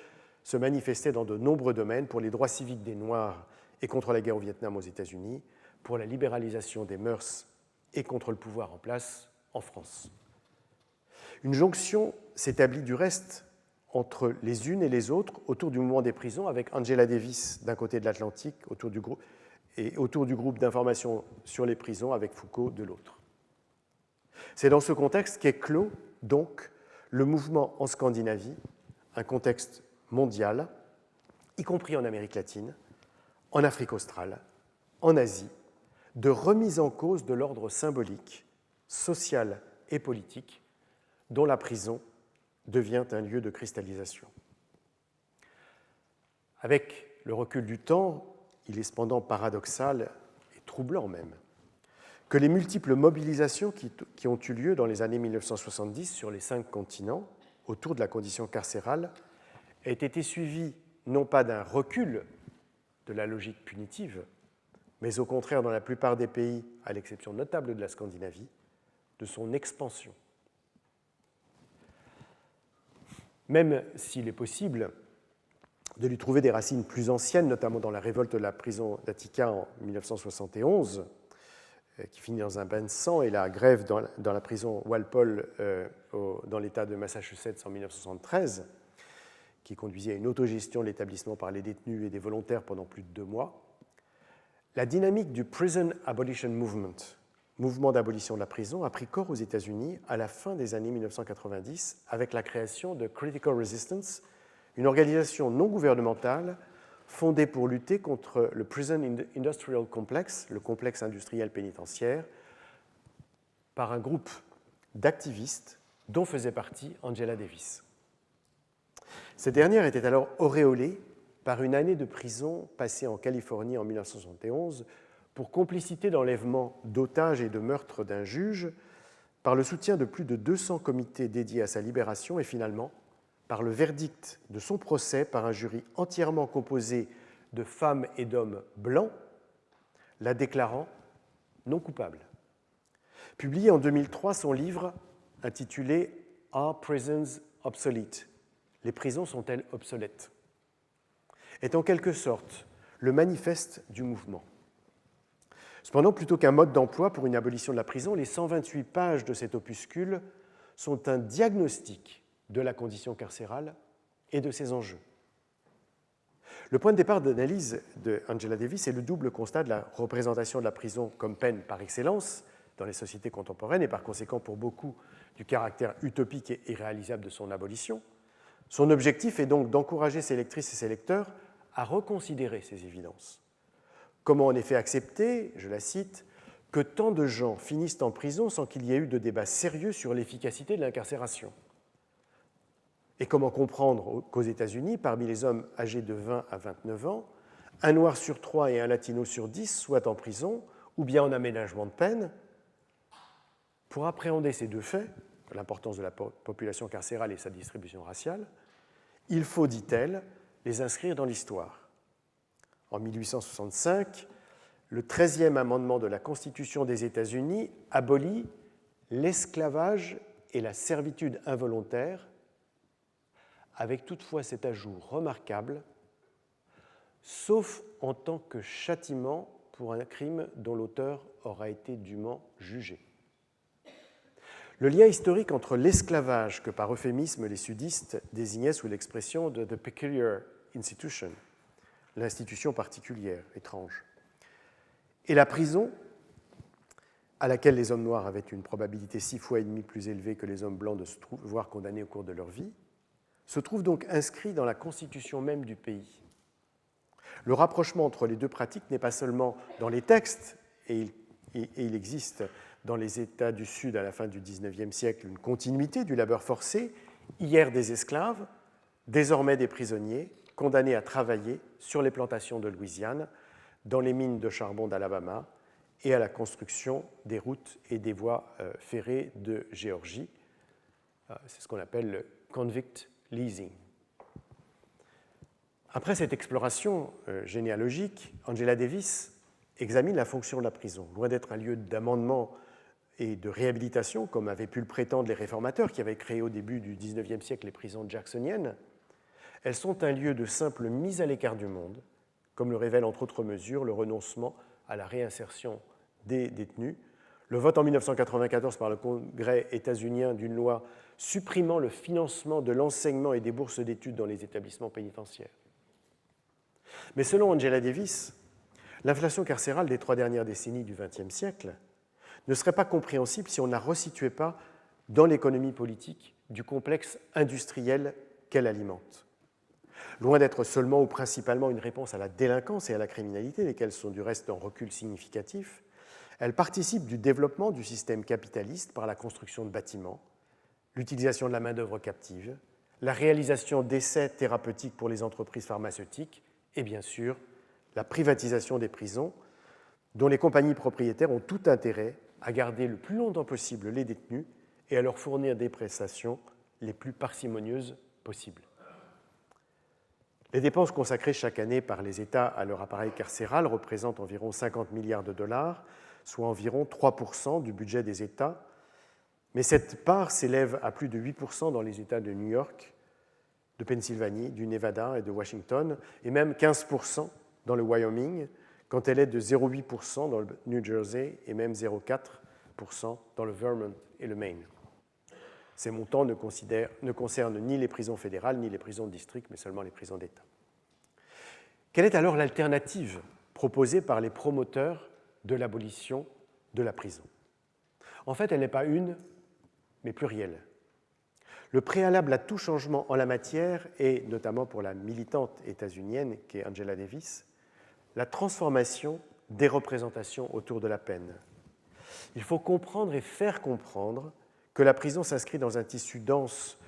se manifestait dans de nombreux domaines pour les droits civiques des Noirs et contre la guerre au Vietnam aux États-Unis, pour la libéralisation des mœurs et contre le pouvoir en place en France. Une jonction s'établit du reste entre les unes et les autres autour du mouvement des prisons, avec Angela Davis d'un côté de l'Atlantique et autour du groupe d'information sur les prisons avec Foucault de l'autre. C'est dans ce contexte qu'est clos, donc, le mouvement en Scandinavie, un contexte mondial, y compris en Amérique latine, en Afrique australe, en Asie, de remise en cause de l'ordre symbolique, social et politique dont la prison devient un lieu de cristallisation. Avec le recul du temps, il est cependant paradoxal et troublant même que les multiples mobilisations qui ont eu lieu dans les années 1970 sur les 5 continents autour de la condition carcérale aient été suivies non pas d'un recul de la logique punitive, mais au contraire, dans la plupart des pays, à l'exception notable de la Scandinavie, de son expansion. Même s'il est possible de lui trouver des racines plus anciennes, notamment dans la révolte de la prison d'Attica en 1971, qui finit dans un bain de sang, et la grève dans la prison Walpole dans l'État de Massachusetts en 1973, qui conduisit à une autogestion de l'établissement par les détenus et des volontaires pendant plus de 2 mois. La dynamique du Prison Abolition Movement, mouvement d'abolition de la prison, a pris corps aux États-Unis à la fin des années 1990 avec la création de Critical Resistance, une organisation non gouvernementale fondée pour lutter contre le Prison Industrial Complex, le complexe industriel pénitentiaire, par un groupe d'activistes dont faisait partie Angela Davis. Cette dernière était alors auréolée par une année de prison passée en Californie en 1971 pour complicité d'enlèvement d'otages et de meurtre d'un juge, par le soutien de plus de 200 comités dédiés à sa libération et finalement par le verdict de son procès par un jury entièrement composé de femmes et d'hommes blancs, la déclarant non coupable. Publié en 2003, son livre intitulé « Are Prisons Obsolete ? Les prisons sont-elles obsolètes ?» est en quelque sorte le manifeste du mouvement. Cependant, plutôt qu'un mode d'emploi pour une abolition de la prison, les 128 pages de cet opuscule sont un diagnostic de la condition carcérale et de ses enjeux. Le point de départ d'analyse de Angela Davis est le double constat de la représentation de la prison comme peine par excellence dans les sociétés contemporaines et par conséquent pour beaucoup du caractère utopique et irréalisable de son abolition. Son objectif est donc d'encourager ses lectrices et ses lecteurs à reconsidérer ces évidences. Comment en effet accepter, je la cite, que tant de gens finissent en prison sans qu'il y ait eu de débat sérieux sur l'efficacité de l'incarcération ? Et comment comprendre qu'aux États-Unis, parmi les hommes âgés de 20 à 29 ans, un Noir sur 3 et un Latino sur 10 soient en prison ou bien en aménagement de peine? Pour appréhender ces deux faits, l'importance de la population carcérale et sa distribution raciale, il faut, dit-elle, les inscrire dans l'histoire. En 1865, le 13e amendement de la Constitution des États-Unis abolit l'esclavage et la servitude involontaire, avec toutefois cet ajout remarquable, sauf en tant que châtiment pour un crime dont l'auteur aura été dûment jugé. Le lien historique entre l'esclavage que par euphémisme les sudistes désignaient sous l'expression de « the peculiar institution », l'institution particulière, étrange, et la prison, à laquelle les hommes noirs avaient une probabilité 6 fois et demie plus élevée que les hommes blancs de se voir condamnés au cours de leur vie, se trouve donc inscrit dans la constitution même du pays. Le rapprochement entre les deux pratiques n'est pas seulement dans les textes, et il existe dans les États du Sud à la fin du XIXe siècle une continuité du labeur forcé, hier des esclaves, désormais des prisonniers, condamnés à travailler sur les plantations de Louisiane, dans les mines de charbon d'Alabama et à la construction des routes et des voies ferrées de Géorgie. C'est ce qu'on appelle le convict leasing. Après cette exploration généalogique, Angela Davis examine la fonction de la prison. Loin d'être un lieu d'amendement et de réhabilitation, comme avaient pu le prétendre les réformateurs qui avaient créé au début du XIXe siècle les prisons jacksoniennes, elles sont un lieu de simple mise à l'écart du monde, comme le révèle entre autres mesures le renoncement à la réinsertion des détenus, le vote en 1994 par le Congrès états-unien d'une loi supprimant le financement de l'enseignement et des bourses d'études dans les établissements pénitentiaires. Mais selon Angela Davis, l'inflation carcérale des 3 dernières décennies du XXe siècle ne serait pas compréhensible si on ne la resituait pas dans l'économie politique du complexe industriel qu'elle alimente. Loin d'être seulement ou principalement une réponse à la délinquance et à la criminalité, lesquelles sont du reste en recul significatif, elle participe du développement du système capitaliste par la construction de bâtiments, l'utilisation de la main-d'œuvre captive, la réalisation d'essais thérapeutiques pour les entreprises pharmaceutiques et bien sûr la privatisation des prisons, dont les compagnies propriétaires ont tout intérêt à garder le plus longtemps possible les détenus et à leur fournir des prestations les plus parcimonieuses possibles. Les dépenses consacrées chaque année par les États à leur appareil carcéral représentent environ 50 milliards de dollars, soit environ 3% du budget des États, mais cette part s'élève à plus de 8% dans les États de New York, de Pennsylvanie, du Nevada et de Washington, et même 15% dans le Wyoming, quand elle est de 0,8% dans le New Jersey et même 0,4% dans le Vermont et le Maine. Ces montants ne concernent ni les prisons fédérales ni les prisons de district, mais seulement les prisons d'État. Quelle est alors l'alternative proposée par les promoteurs de l'abolition de la prison? En fait, elle n'est pas une, mais plurielle. Le préalable à tout changement en la matière est, notamment pour la militante états-unienne qu'est Angela Davis, la transformation des représentations autour de la peine. Il faut comprendre et faire comprendre que la prison s'inscrit dans un tissu dense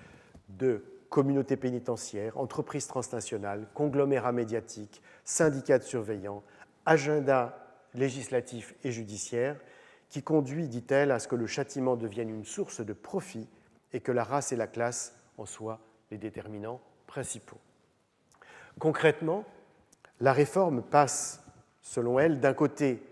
de communautés pénitentiaires, entreprises transnationales, conglomérats médiatiques, syndicats de surveillants, agendas législatifs et judiciaires, qui conduit, dit-elle, à ce que le châtiment devienne une source de profit et que la race et la classe en soient les déterminants principaux. Concrètement, la réforme passe, selon elle, d'un côté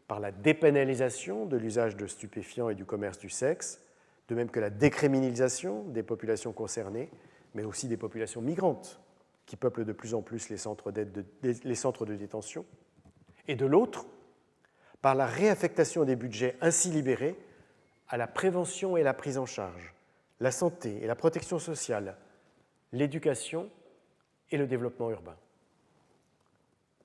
par la dépénalisation de l'usage de stupéfiants et du commerce du sexe, de même que la décriminalisation des populations concernées, mais aussi des populations migrantes qui peuplent de plus en plus les centres de détention, et de l'autre, par la réaffectation des budgets ainsi libérés à la prévention et la prise en charge, la santé et la protection sociale, l'éducation et le développement urbain.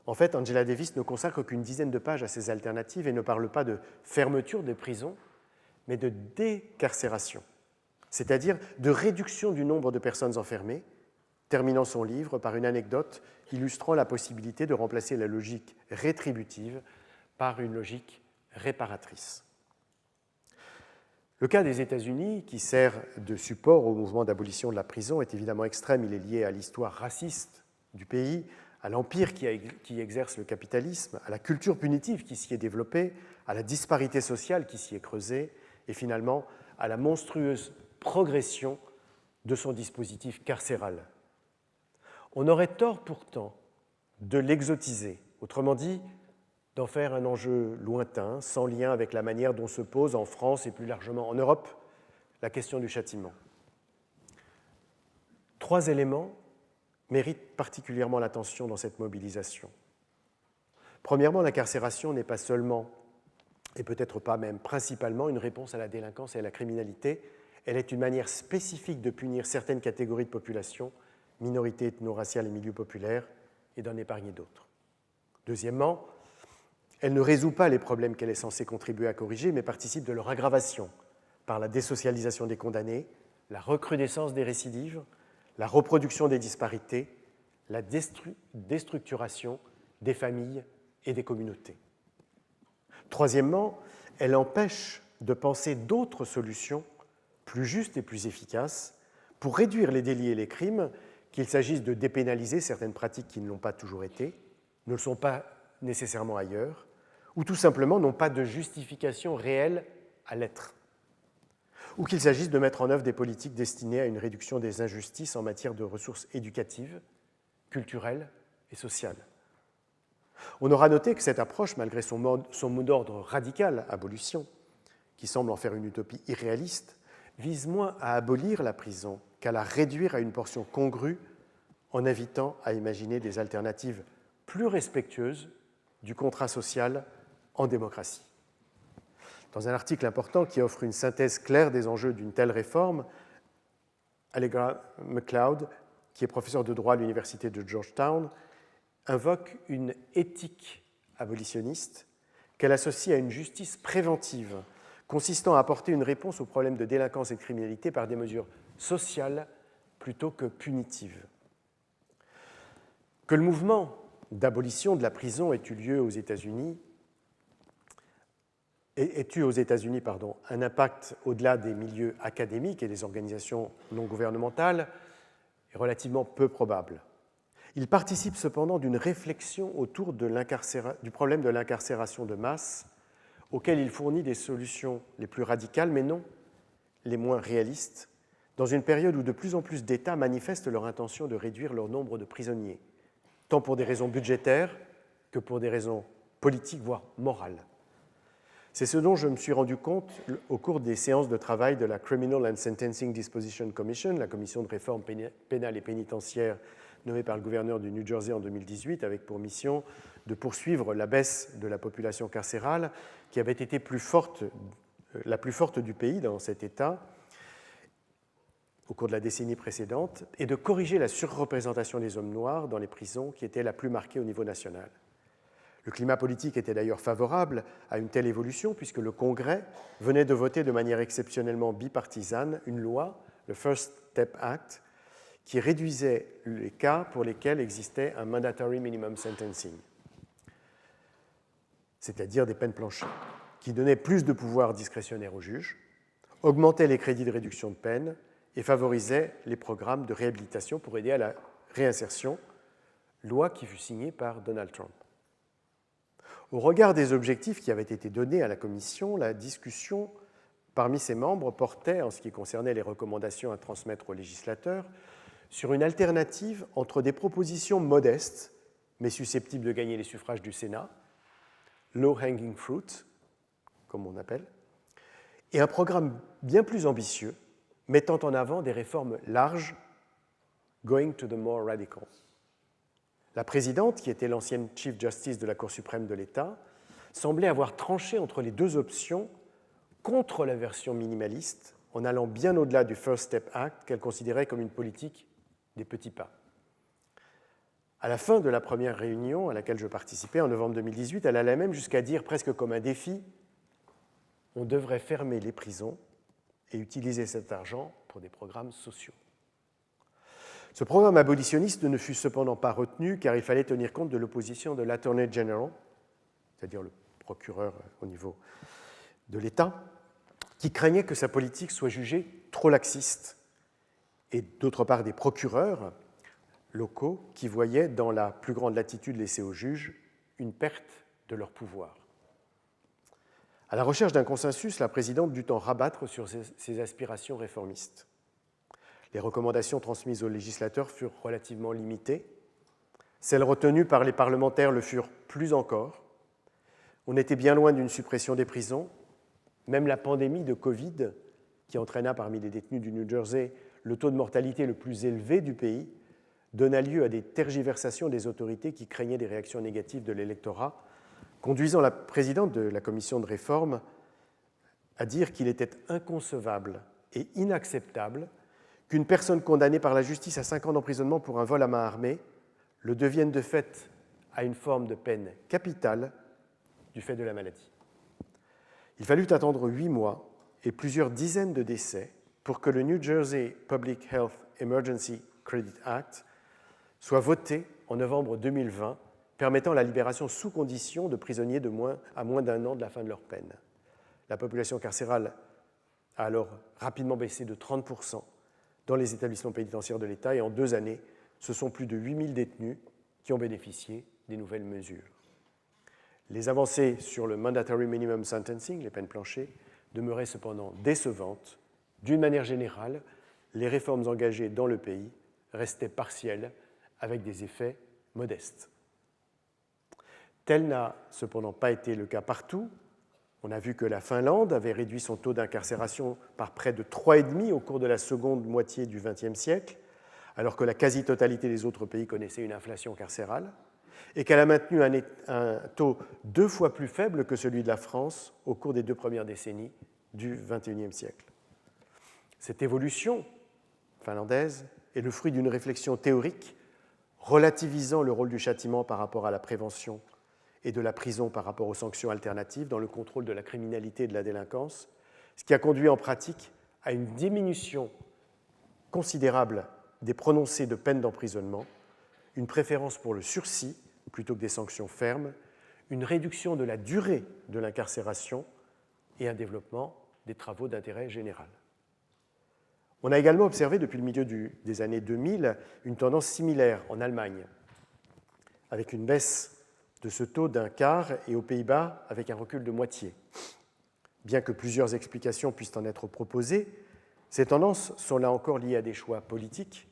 En fait, Angela Davis ne consacre qu'une dizaine de pages à ces alternatives et ne parle pas de fermeture des prisons, mais de décarcération, c'est-à-dire de réduction du nombre de personnes enfermées, terminant son livre par une anecdote illustrant la possibilité de remplacer la logique rétributive par une logique réparatrice. Le cas des États-Unis, qui sert de support au mouvement d'abolition de la prison, est évidemment extrême. Il est lié à l'histoire raciste du pays, à l'empire qui exerce le capitalisme, à la culture punitive qui s'y est développée, à la disparité sociale qui s'y est creusée, et finalement à la monstrueuse progression de son dispositif carcéral. On aurait tort pourtant de l'exotiser, autrement dit, d'en faire un enjeu lointain, sans lien avec la manière dont se pose en France et plus largement en Europe la question du châtiment. 3 éléments méritent particulièrement l'attention dans cette mobilisation. Premièrement, l'incarcération n'est pas seulement, et peut-être pas même principalement, une réponse à la délinquance et à la criminalité. Elle est une manière spécifique de punir certaines catégories de population, minorités ethno-raciales et milieux populaires, et d'en épargner d'autres. Deuxièmement, elle ne résout pas les problèmes qu'elle est censée contribuer à corriger, mais participe de leur aggravation par la désocialisation des condamnés, la recrudescence des récidives, la reproduction des disparités, la déstructuration des familles et des communautés. Troisièmement, elle empêche de penser d'autres solutions plus justes et plus efficaces pour réduire les délits et les crimes, qu'il s'agisse de dépénaliser certaines pratiques qui ne l'ont pas toujours été, ne le sont pas nécessairement ailleurs, ou tout simplement n'ont pas de justification réelle à l'être, ou qu'il s'agisse de mettre en œuvre des politiques destinées à une réduction des injustices en matière de ressources éducatives, culturelles et sociales. On aura noté que cette approche, malgré son mot d'ordre radical, abolition, qui semble en faire une utopie irréaliste, vise moins à abolir la prison qu'à la réduire à une portion congrue en invitant à imaginer des alternatives plus respectueuses du contrat social en démocratie. Dans un article important qui offre une synthèse claire des enjeux d'une telle réforme, Allegra MacLeod, qui est professeure de droit à l'université de Georgetown, invoque une éthique abolitionniste qu'elle associe à une justice préventive, consistant à apporter une réponse aux problèmes de délinquance et de criminalité par des mesures sociales plutôt que punitives. Que le mouvement d'abolition de la prison ait eu aux États-Unis un impact au-delà des milieux académiques et des organisations non gouvernementales est relativement peu probable. Il participe cependant d'une réflexion autour du problème de l'incarcération de masse, auquel il fournit des solutions les plus radicales, mais non les moins réalistes, dans une période où de plus en plus d'États manifestent leur intention de réduire leur nombre de prisonniers, tant pour des raisons budgétaires que pour des raisons politiques, voire morales. C'est ce dont je me suis rendu compte au cours des séances de travail de la Criminal and Sentencing Disposition Commission, la commission de réforme pénale et pénitentiaire nommée par le gouverneur du New Jersey en 2018, avec pour mission de poursuivre la baisse de la population carcérale qui avait été la plus forte du pays dans cet État au cours de la décennie précédente, et de corriger la surreprésentation des hommes noirs dans les prisons qui était la plus marquée au niveau national. Le climat politique était d'ailleurs favorable à une telle évolution puisque le Congrès venait de voter de manière exceptionnellement bipartisane une loi, le First Step Act, qui réduisait les cas pour lesquels existait un mandatory minimum sentencing, c'est-à-dire des peines planchées, qui donnait plus de pouvoir discrétionnaire aux juges, augmentait les crédits de réduction de peine et favorisait les programmes de réhabilitation pour aider à la réinsertion, loi qui fut signée par Donald Trump. Au regard des objectifs qui avaient été donnés à la Commission, la discussion parmi ses membres portait, en ce qui concernait les recommandations à transmettre aux législateurs, sur une alternative entre des propositions modestes, mais susceptibles de gagner les suffrages du Sénat, low-hanging fruit, comme on appelle, et un programme bien plus ambitieux, mettant en avant des réformes larges, going to the more radical. La présidente, qui était l'ancienne Chief Justice de la Cour suprême de l'État, semblait avoir tranché entre les deux options contre la version minimaliste, en allant bien au-delà du First Step Act qu'elle considérait comme une politique des petits pas. À la fin de la première réunion à laquelle je participais en novembre 2018, elle allait même jusqu'à dire, presque comme un défi, on devrait fermer les prisons et utiliser cet argent pour des programmes sociaux. Ce programme abolitionniste ne fut cependant pas retenu car il fallait tenir compte de l'opposition de l'Attorney General, c'est-à-dire le procureur au niveau de l'État, qui craignait que sa politique soit jugée trop laxiste, et d'autre part des procureurs locaux qui voyaient dans la plus grande latitude laissée aux juges une perte de leur pouvoir. À la recherche d'un consensus, la présidente dut en rabattre sur ses aspirations réformistes. Les recommandations transmises aux législateurs furent relativement limitées. Celles retenues par les parlementaires le furent plus encore. On était bien loin d'une suppression des prisons. Même la pandémie de Covid, qui entraîna parmi les détenus du New Jersey le taux de mortalité le plus élevé du pays, donna lieu à des tergiversations des autorités qui craignaient des réactions négatives de l'électorat, conduisant la présidente de la commission de réforme à dire qu'il était inconcevable et inacceptable qu'une personne condamnée par la justice à 5 ans d'emprisonnement pour un vol à main armée le devienne de fait à une forme de peine capitale du fait de la maladie. Il fallut attendre 8 mois et plusieurs dizaines de décès pour que le New Jersey Public Health Emergency Credit Act soit voté en novembre 2020, permettant la libération sous condition de prisonniers à moins d'1 an de la fin de leur peine. La population carcérale a alors rapidement baissé de 30% dans les établissements pénitentiaires de l'État et en 2 années, ce sont plus de 8000 détenus qui ont bénéficié des nouvelles mesures. Les avancées sur le Mandatory Minimum Sentencing, les peines planchées, demeuraient cependant décevantes. D'une manière générale, les réformes engagées dans le pays restaient partielles avec des effets modestes. Tel n'a cependant pas été le cas partout. On a vu que la Finlande avait réduit son taux d'incarcération par près de 3,5 au cours de la seconde moitié du XXe siècle, alors que la quasi-totalité des autres pays connaissait une inflation carcérale, et qu'elle a maintenu un taux 2 fois plus faible que celui de la France au cours des 2 premières décennies du XXIe siècle. Cette évolution finlandaise est le fruit d'une réflexion théorique relativisant le rôle du châtiment par rapport à la prévention et de la prison par rapport aux sanctions alternatives dans le contrôle de la criminalité et de la délinquance, ce qui a conduit en pratique à une diminution considérable des prononcés de peines d'emprisonnement, une préférence pour le sursis plutôt que des sanctions fermes, une réduction de la durée de l'incarcération et un développement des travaux d'intérêt général. On a également observé depuis le milieu des années 2000 une tendance similaire en Allemagne, avec une baisse de ce taux d'un quart et aux Pays-Bas avec un recul de moitié. Bien que plusieurs explications puissent en être proposées, ces tendances sont là encore liées à des choix politiques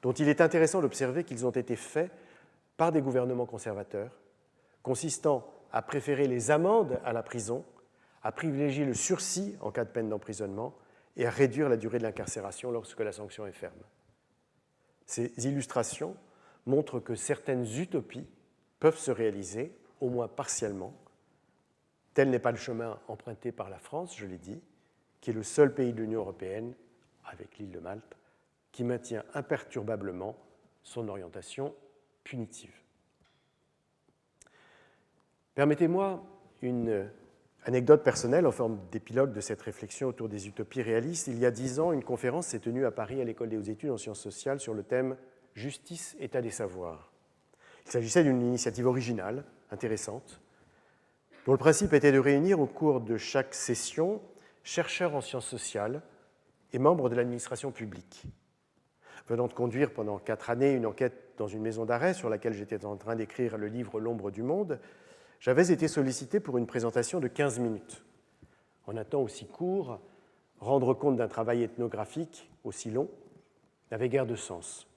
dont il est intéressant d'observer qu'ils ont été faits par des gouvernements conservateurs, consistant à préférer les amendes à la prison, à privilégier le sursis en cas de peine d'emprisonnement et à réduire la durée de l'incarcération lorsque la sanction est ferme. Ces illustrations montrent que certaines utopies peuvent se réaliser, au moins partiellement. Tel n'est pas le chemin emprunté par la France, je l'ai dit, qui est le seul pays de l'Union européenne, avec l'île de Malte, qui maintient imperturbablement son orientation punitive. Permettez-moi une anecdote personnelle en forme d'épilogue de cette réflexion autour des utopies réalistes. Il y a 10 ans, une conférence s'est tenue à Paris à l'École des hautes études en sciences sociales sur le thème « Justice, état des savoirs ». Il s'agissait d'une initiative originale, intéressante, dont le principe était de réunir au cours de chaque session chercheurs en sciences sociales et membres de l'administration publique. Venant de conduire pendant 4 années une enquête dans une maison d'arrêt sur laquelle j'étais en train d'écrire le livre « L'ombre du monde », j'avais été sollicité pour une présentation de 15 minutes. En un temps aussi court, rendre compte d'un travail ethnographique aussi long n'avait guère de sens.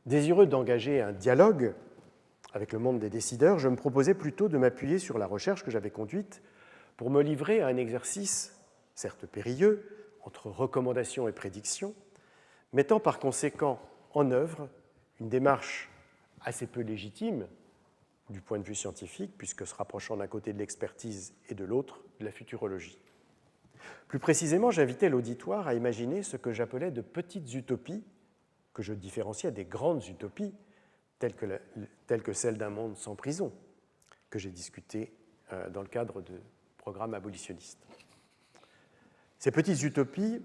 Désireux d'engager un dialogue avec le monde des décideurs, je me proposais plutôt de m'appuyer sur la recherche que j'avais conduite pour me livrer à un exercice, certes périlleux, entre recommandations et prédictions, mettant par conséquent en œuvre une démarche assez peu légitime du point de vue scientifique, puisque se rapprochant d'un côté de l'expertise et de l'autre de la futurologie. Plus précisément, j'invitais l'auditoire à imaginer ce que j'appelais de petites utopies, que je différenciais des grandes utopies, telles que celle d'un monde sans prison, que j'ai discuté dans le cadre de programmes abolitionnistes. Ces petites utopies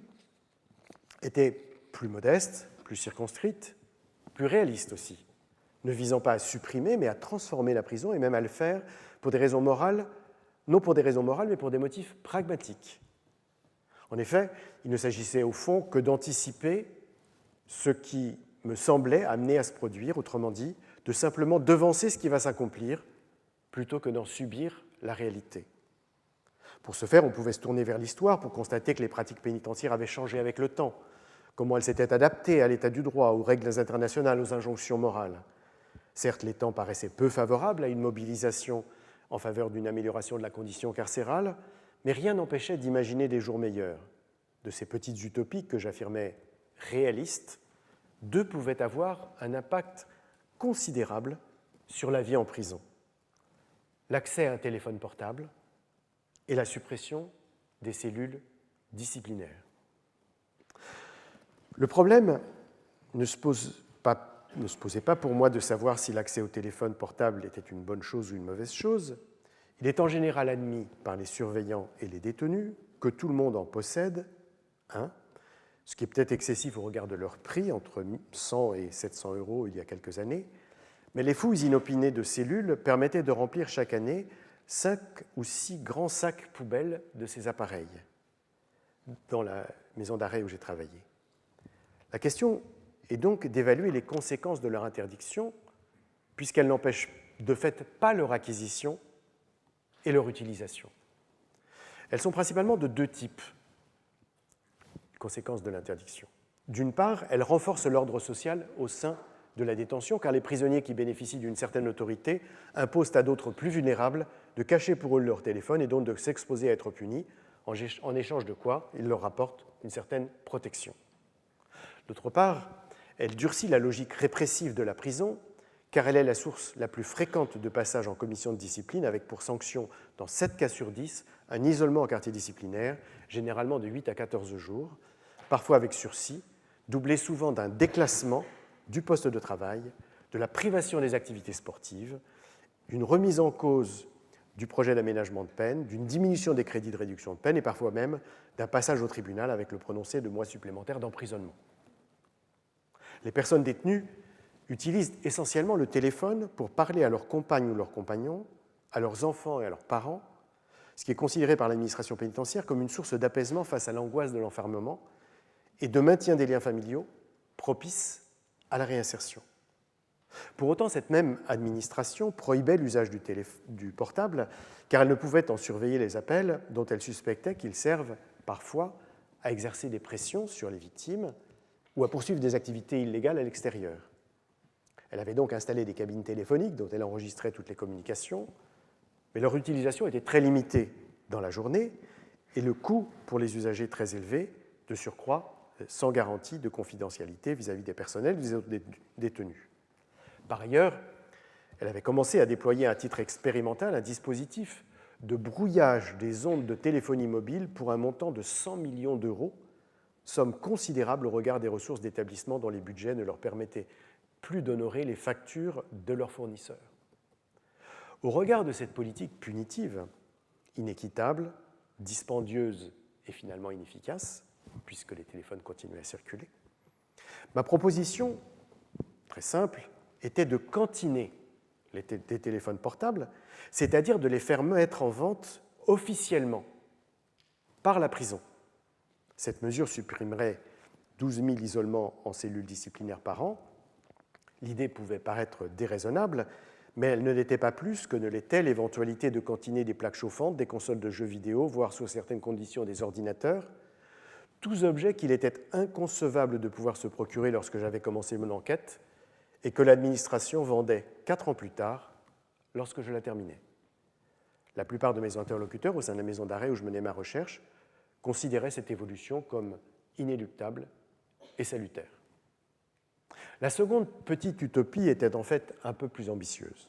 étaient plus modestes, plus circonscrites, plus réalistes aussi, ne visant pas à supprimer, mais à transformer la prison et même à le faire pour des raisons morales, non pour des raisons morales, mais pour des motifs pragmatiques. En effet, il ne s'agissait au fond que d'anticiper ce qui me semblait amené à se produire, autrement dit, de simplement devancer ce qui va s'accomplir plutôt que d'en subir la réalité. Pour ce faire, on pouvait se tourner vers l'histoire pour constater que les pratiques pénitentiaires avaient changé avec le temps, comment elles s'étaient adaptées à l'état du droit, aux règles internationales, aux injonctions morales. Certes, les temps paraissaient peu favorables à une mobilisation en faveur d'une amélioration de la condition carcérale, mais rien n'empêchait d'imaginer des jours meilleurs. De ces petites utopies que j'affirmais réalistes, 2 pouvaient avoir un impact considérable sur la vie en prison. L'accès à un téléphone portable et la suppression des cellules disciplinaires. Le problème ne se posait pas pour moi de savoir si l'accès au téléphone portable était une bonne chose ou une mauvaise chose. Il est en général admis par les surveillants et les détenus que tout le monde en possède un, ce qui est peut-être excessif au regard de leur prix, entre 100 et 700 € il y a quelques années, mais les fouilles inopinées de cellules permettaient de remplir chaque année 5 ou 6 grands sacs poubelles de ces appareils dans la maison d'arrêt où j'ai travaillé. La question est donc d'évaluer les conséquences de leur interdiction, puisqu'elles n'empêchent de fait pas leur acquisition et leur utilisation. Elles sont principalement de 2 types, les conséquences de l'interdiction. D'une part, elles renforcent l'ordre social au sein de la détention, car les prisonniers qui bénéficient d'une certaine autorité imposent à d'autres plus vulnérables de cacher pour eux leur téléphone et donc de s'exposer à être punis, en échange de quoi ils leur apportent une certaine protection. D'autre part, elle durcit la logique répressive de la prison, car elle est la source la plus fréquente de passage en commission de discipline, avec pour sanction, dans 7 cas sur 10, un isolement en quartier disciplinaire, généralement de 8 à 14 jours, parfois avec sursis, doublée souvent d'un déclassement du poste de travail, de la privation des activités sportives, d'une remise en cause du projet d'aménagement de peine, d'une diminution des crédits de réduction de peine et parfois même d'un passage au tribunal avec le prononcé de mois supplémentaires d'emprisonnement. Les personnes détenues utilisent essentiellement le téléphone pour parler à leurs compagnes ou leurs compagnons, à leurs enfants et à leurs parents, ce qui est considéré par l'administration pénitentiaire comme une source d'apaisement face à l'angoisse de l'enfermement et de maintien des liens familiaux propices à la réinsertion. Pour autant, cette même administration prohibait l'usage du portable car elle ne pouvait en surveiller les appels dont elle suspectait qu'ils servent parfois à exercer des pressions sur les victimes ou à poursuivre des activités illégales à l'extérieur. Elle avait donc installé des cabines téléphoniques dont elle enregistrait toutes les communications, mais leur utilisation était très limitée dans la journée et le coût pour les usagers très élevé, de surcroît sans garantie de confidentialité vis-à-vis des personnels ou des autres détenus. Par ailleurs, elle avait commencé à déployer à titre expérimental un dispositif de brouillage des ondes de téléphonie mobile pour un montant de 100 millions d'euros, somme considérable au regard des ressources d'établissements dont les budgets ne leur permettaient plus d'honorer les factures de leurs fournisseurs. Au regard de cette politique punitive, inéquitable, dispendieuse et finalement inefficace, puisque les téléphones continuaient à circuler, ma proposition, très simple, était de cantiner des téléphones portables, c'est-à-dire de les faire mettre en vente officiellement par la prison. Cette mesure supprimerait 12 000 isolements en cellules disciplinaires par an. L'idée pouvait paraître déraisonnable, mais elle ne l'était pas plus que ne l'était l'éventualité de cantiner des plaques chauffantes, des consoles de jeux vidéo, voire sous certaines conditions des ordinateurs, tous objets qu'il était inconcevable de pouvoir se procurer lorsque j'avais commencé mon enquête et que l'administration vendait 4 ans plus tard, lorsque je la terminais. La plupart de mes interlocuteurs au sein de la maison d'arrêt où je menais ma recherche considéraient cette évolution comme inéluctable et salutaire. La seconde petite utopie était en fait un peu plus ambitieuse.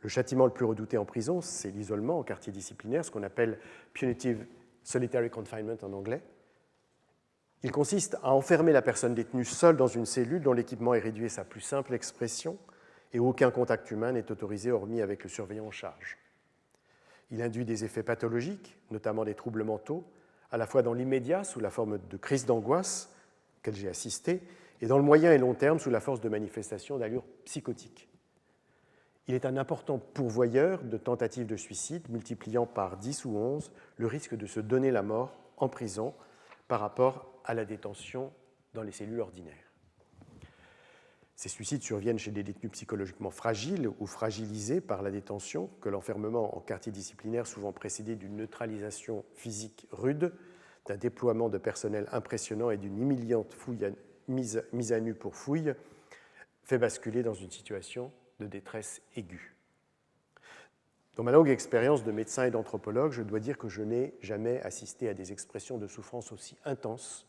Le châtiment le plus redouté en prison, c'est l'isolement en quartier disciplinaire, ce qu'on appelle punitive solitary confinement en anglais. Il consiste à enfermer la personne détenue seule dans une cellule dont l'équipement est réduit à sa plus simple expression et où aucun contact humain n'est autorisé hormis avec le surveillant en charge. Il induit des effets pathologiques, notamment des troubles mentaux, à la fois dans l'immédiat sous la forme de crises d'angoisse auxquelles j'ai assisté et dans le moyen et long terme sous la force de manifestations d'allure psychotique. Il est un important pourvoyeur de tentatives de suicide, multipliant par 10 ou 11 le risque de se donner la mort en prison par rapport à la détention dans les cellules ordinaires. Ces suicides surviennent chez des détenus psychologiquement fragiles ou fragilisés par la détention, que l'enfermement en quartier disciplinaire, souvent précédé d'une neutralisation physique rude, d'un déploiement de personnel impressionnant et d'une humiliante mise à nu pour fouille, fait basculer dans une situation de détresse aiguë. Dans ma longue expérience de médecin et d'anthropologue, je dois dire que je n'ai jamais assisté à des expressions de souffrance aussi intenses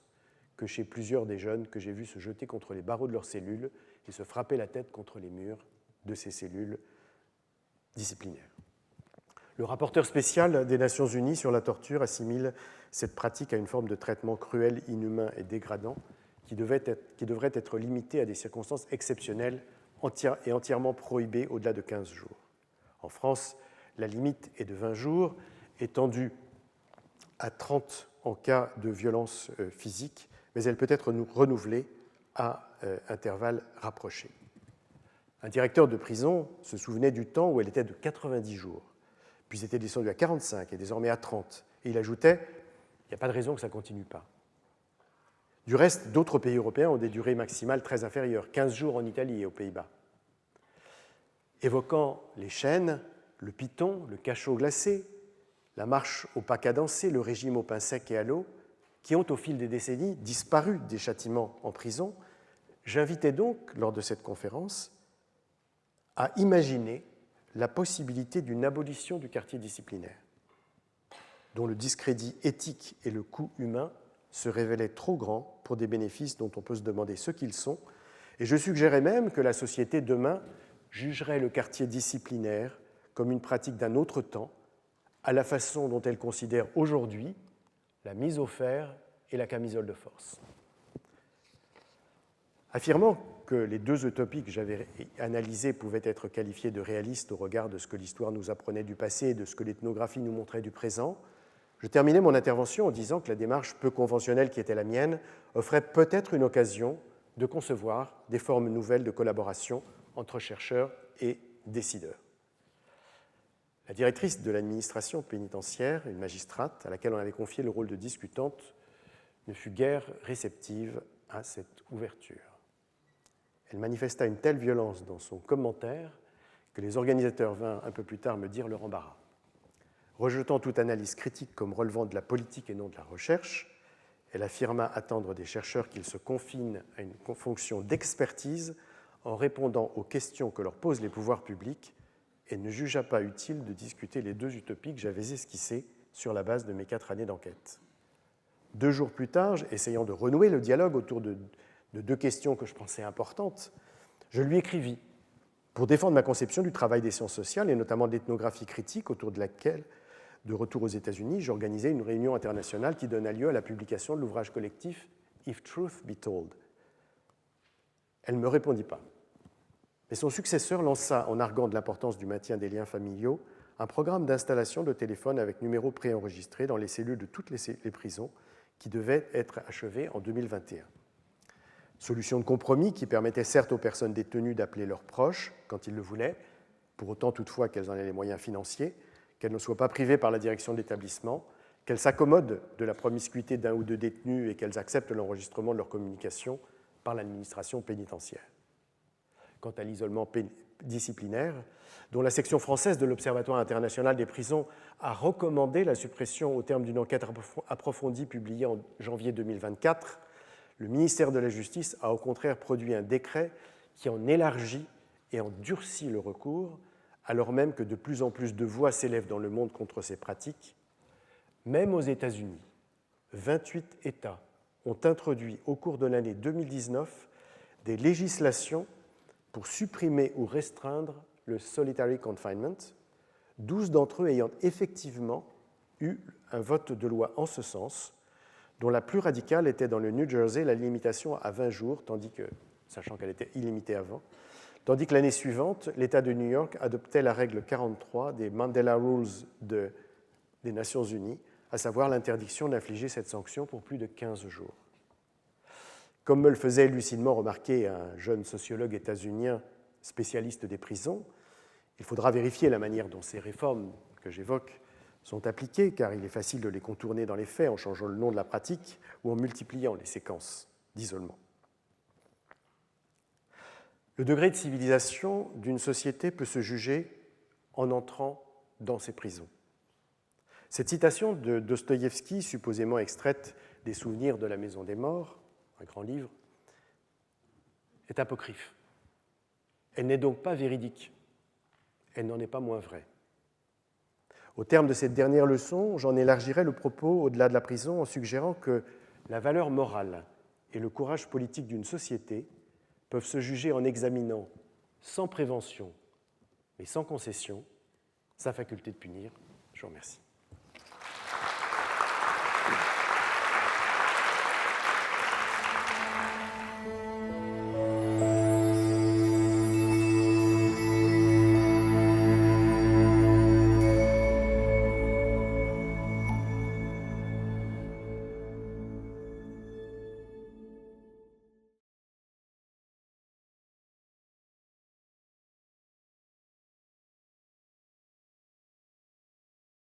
que chez plusieurs des jeunes que j'ai vus se jeter contre les barreaux de leurs cellules et se frapper la tête contre les murs de ces cellules disciplinaires. Le rapporteur spécial des Nations Unies sur la torture assimile cette pratique à une forme de traitement cruel, inhumain et dégradant qui devrait être limité à des circonstances exceptionnelles et entièrement prohibées au-delà de 15 jours. En France, la limite est de 20 jours, étendue à 30 en cas de violence physique, mais elle peut être renouvelée à intervalles rapprochés. Un directeur de prison se souvenait du temps où elle était de 90 jours, puis était descendue à 45 et désormais à 30. Et il ajoutait « il n'y a pas de raison que ça ne continue pas ». Du reste, d'autres pays européens ont des durées maximales très inférieures, 15 jours en Italie et aux Pays-Bas. Évoquant les chaînes, le python, le cachot glacé, la marche au pas cadencé, le régime au pain sec et à l'eau, qui ont au fil des décennies disparu des châtiments en prison, j'invitais donc, lors de cette conférence, à imaginer la possibilité d'une abolition du quartier disciplinaire, dont le discrédit éthique et le coût humain se révélaient trop grands pour des bénéfices dont on peut se demander ce qu'ils sont, et je suggérais même que la société demain jugerait le quartier disciplinaire comme une pratique d'un autre temps, à la façon dont elle considère aujourd'hui la mise au fer et la camisole de force. Affirmant que les deux utopies que j'avais analysées pouvaient être qualifiées de réalistes au regard de ce que l'histoire nous apprenait du passé et de ce que l'ethnographie nous montrait du présent, je terminais mon intervention en disant que la démarche peu conventionnelle qui était la mienne offrait peut-être une occasion de concevoir des formes nouvelles de collaboration entre chercheurs et décideurs. La directrice de l'administration pénitentiaire, une magistrate à laquelle on avait confié le rôle de discutante, ne fut guère réceptive à cette ouverture. Elle manifesta une telle violence dans son commentaire que les organisateurs vinrent un peu plus tard me dire leur embarras. Rejetant toute analyse critique comme relevant de la politique et non de la recherche, elle affirma attendre des chercheurs qu'ils se confinent à une fonction d'expertise en répondant aux questions que leur posent les pouvoirs publics et ne jugea pas utile de discuter les deux utopies que j'avais esquissées sur la base de mes 4 années d'enquête. 2 jours plus tard, essayant de renouer le dialogue autour de 2 questions que je pensais importantes, je lui écrivis pour défendre ma conception du travail des sciences sociales et notamment de l'ethnographie critique autour de laquelle, de retour aux États-Unis, j'organisais une réunion internationale qui donna lieu à la publication de l'ouvrage collectif If Truth Be Told. Elle ne me répondit pas. Mais son successeur lança, en arguant de l'importance du maintien des liens familiaux, un programme d'installation de téléphone avec numéros préenregistrés dans les cellules de toutes les prisons qui devait être achevé en 2021. Solution de compromis qui permettait certes aux personnes détenues d'appeler leurs proches quand ils le voulaient, pour autant toutefois qu'elles en aient les moyens financiers, qu'elles ne soient pas privées par la direction de l'établissement, qu'elles s'accommodent de la promiscuité d'1 ou 2 détenus et qu'elles acceptent l'enregistrement de leurs communications par l'administration pénitentiaire. Quant à l'isolement disciplinaire, dont la section française de l'Observatoire international des prisons a recommandé la suppression au terme d'une enquête approfondie publiée en janvier 2024, le ministère de la Justice a au contraire produit un décret qui en élargit et en durcit le recours, alors même que de plus en plus de voix s'élèvent dans le monde contre ces pratiques. Même aux États-Unis, 28 États ont introduit au cours de l'année 2019 des législations pour supprimer ou restreindre le solitary confinement, 12 d'entre eux ayant effectivement eu un vote de loi en ce sens, dont la plus radicale était dans le New Jersey la limitation à 20 jours, sachant qu'elle était illimitée avant, tandis que l'année suivante, l'État de New York adoptait la règle 43 des Mandela Rules des Nations Unies, à savoir l'interdiction d'infliger cette sanction pour plus de 15 jours. Comme me le faisait lucidement remarquer un jeune sociologue états-unien spécialiste des prisons, il faudra vérifier la manière dont ces réformes que j'évoque sont appliquées, car il est facile de les contourner dans les faits en changeant le nom de la pratique ou en multipliant les séquences d'isolement. Le degré de civilisation d'une société peut se juger en entrant dans ses prisons. Cette citation de Dostoïevski, supposément extraite des Souvenirs de la Maison des Morts, un grand livre, est apocryphe. Elle n'est donc pas véridique. Elle n'en est pas moins vraie. Au terme de cette dernière leçon, j'en élargirai le propos au-delà de la prison en suggérant que la valeur morale et le courage politique d'une société peuvent se juger en examinant, sans prévention, mais sans concession, sa faculté de punir. Je vous remercie.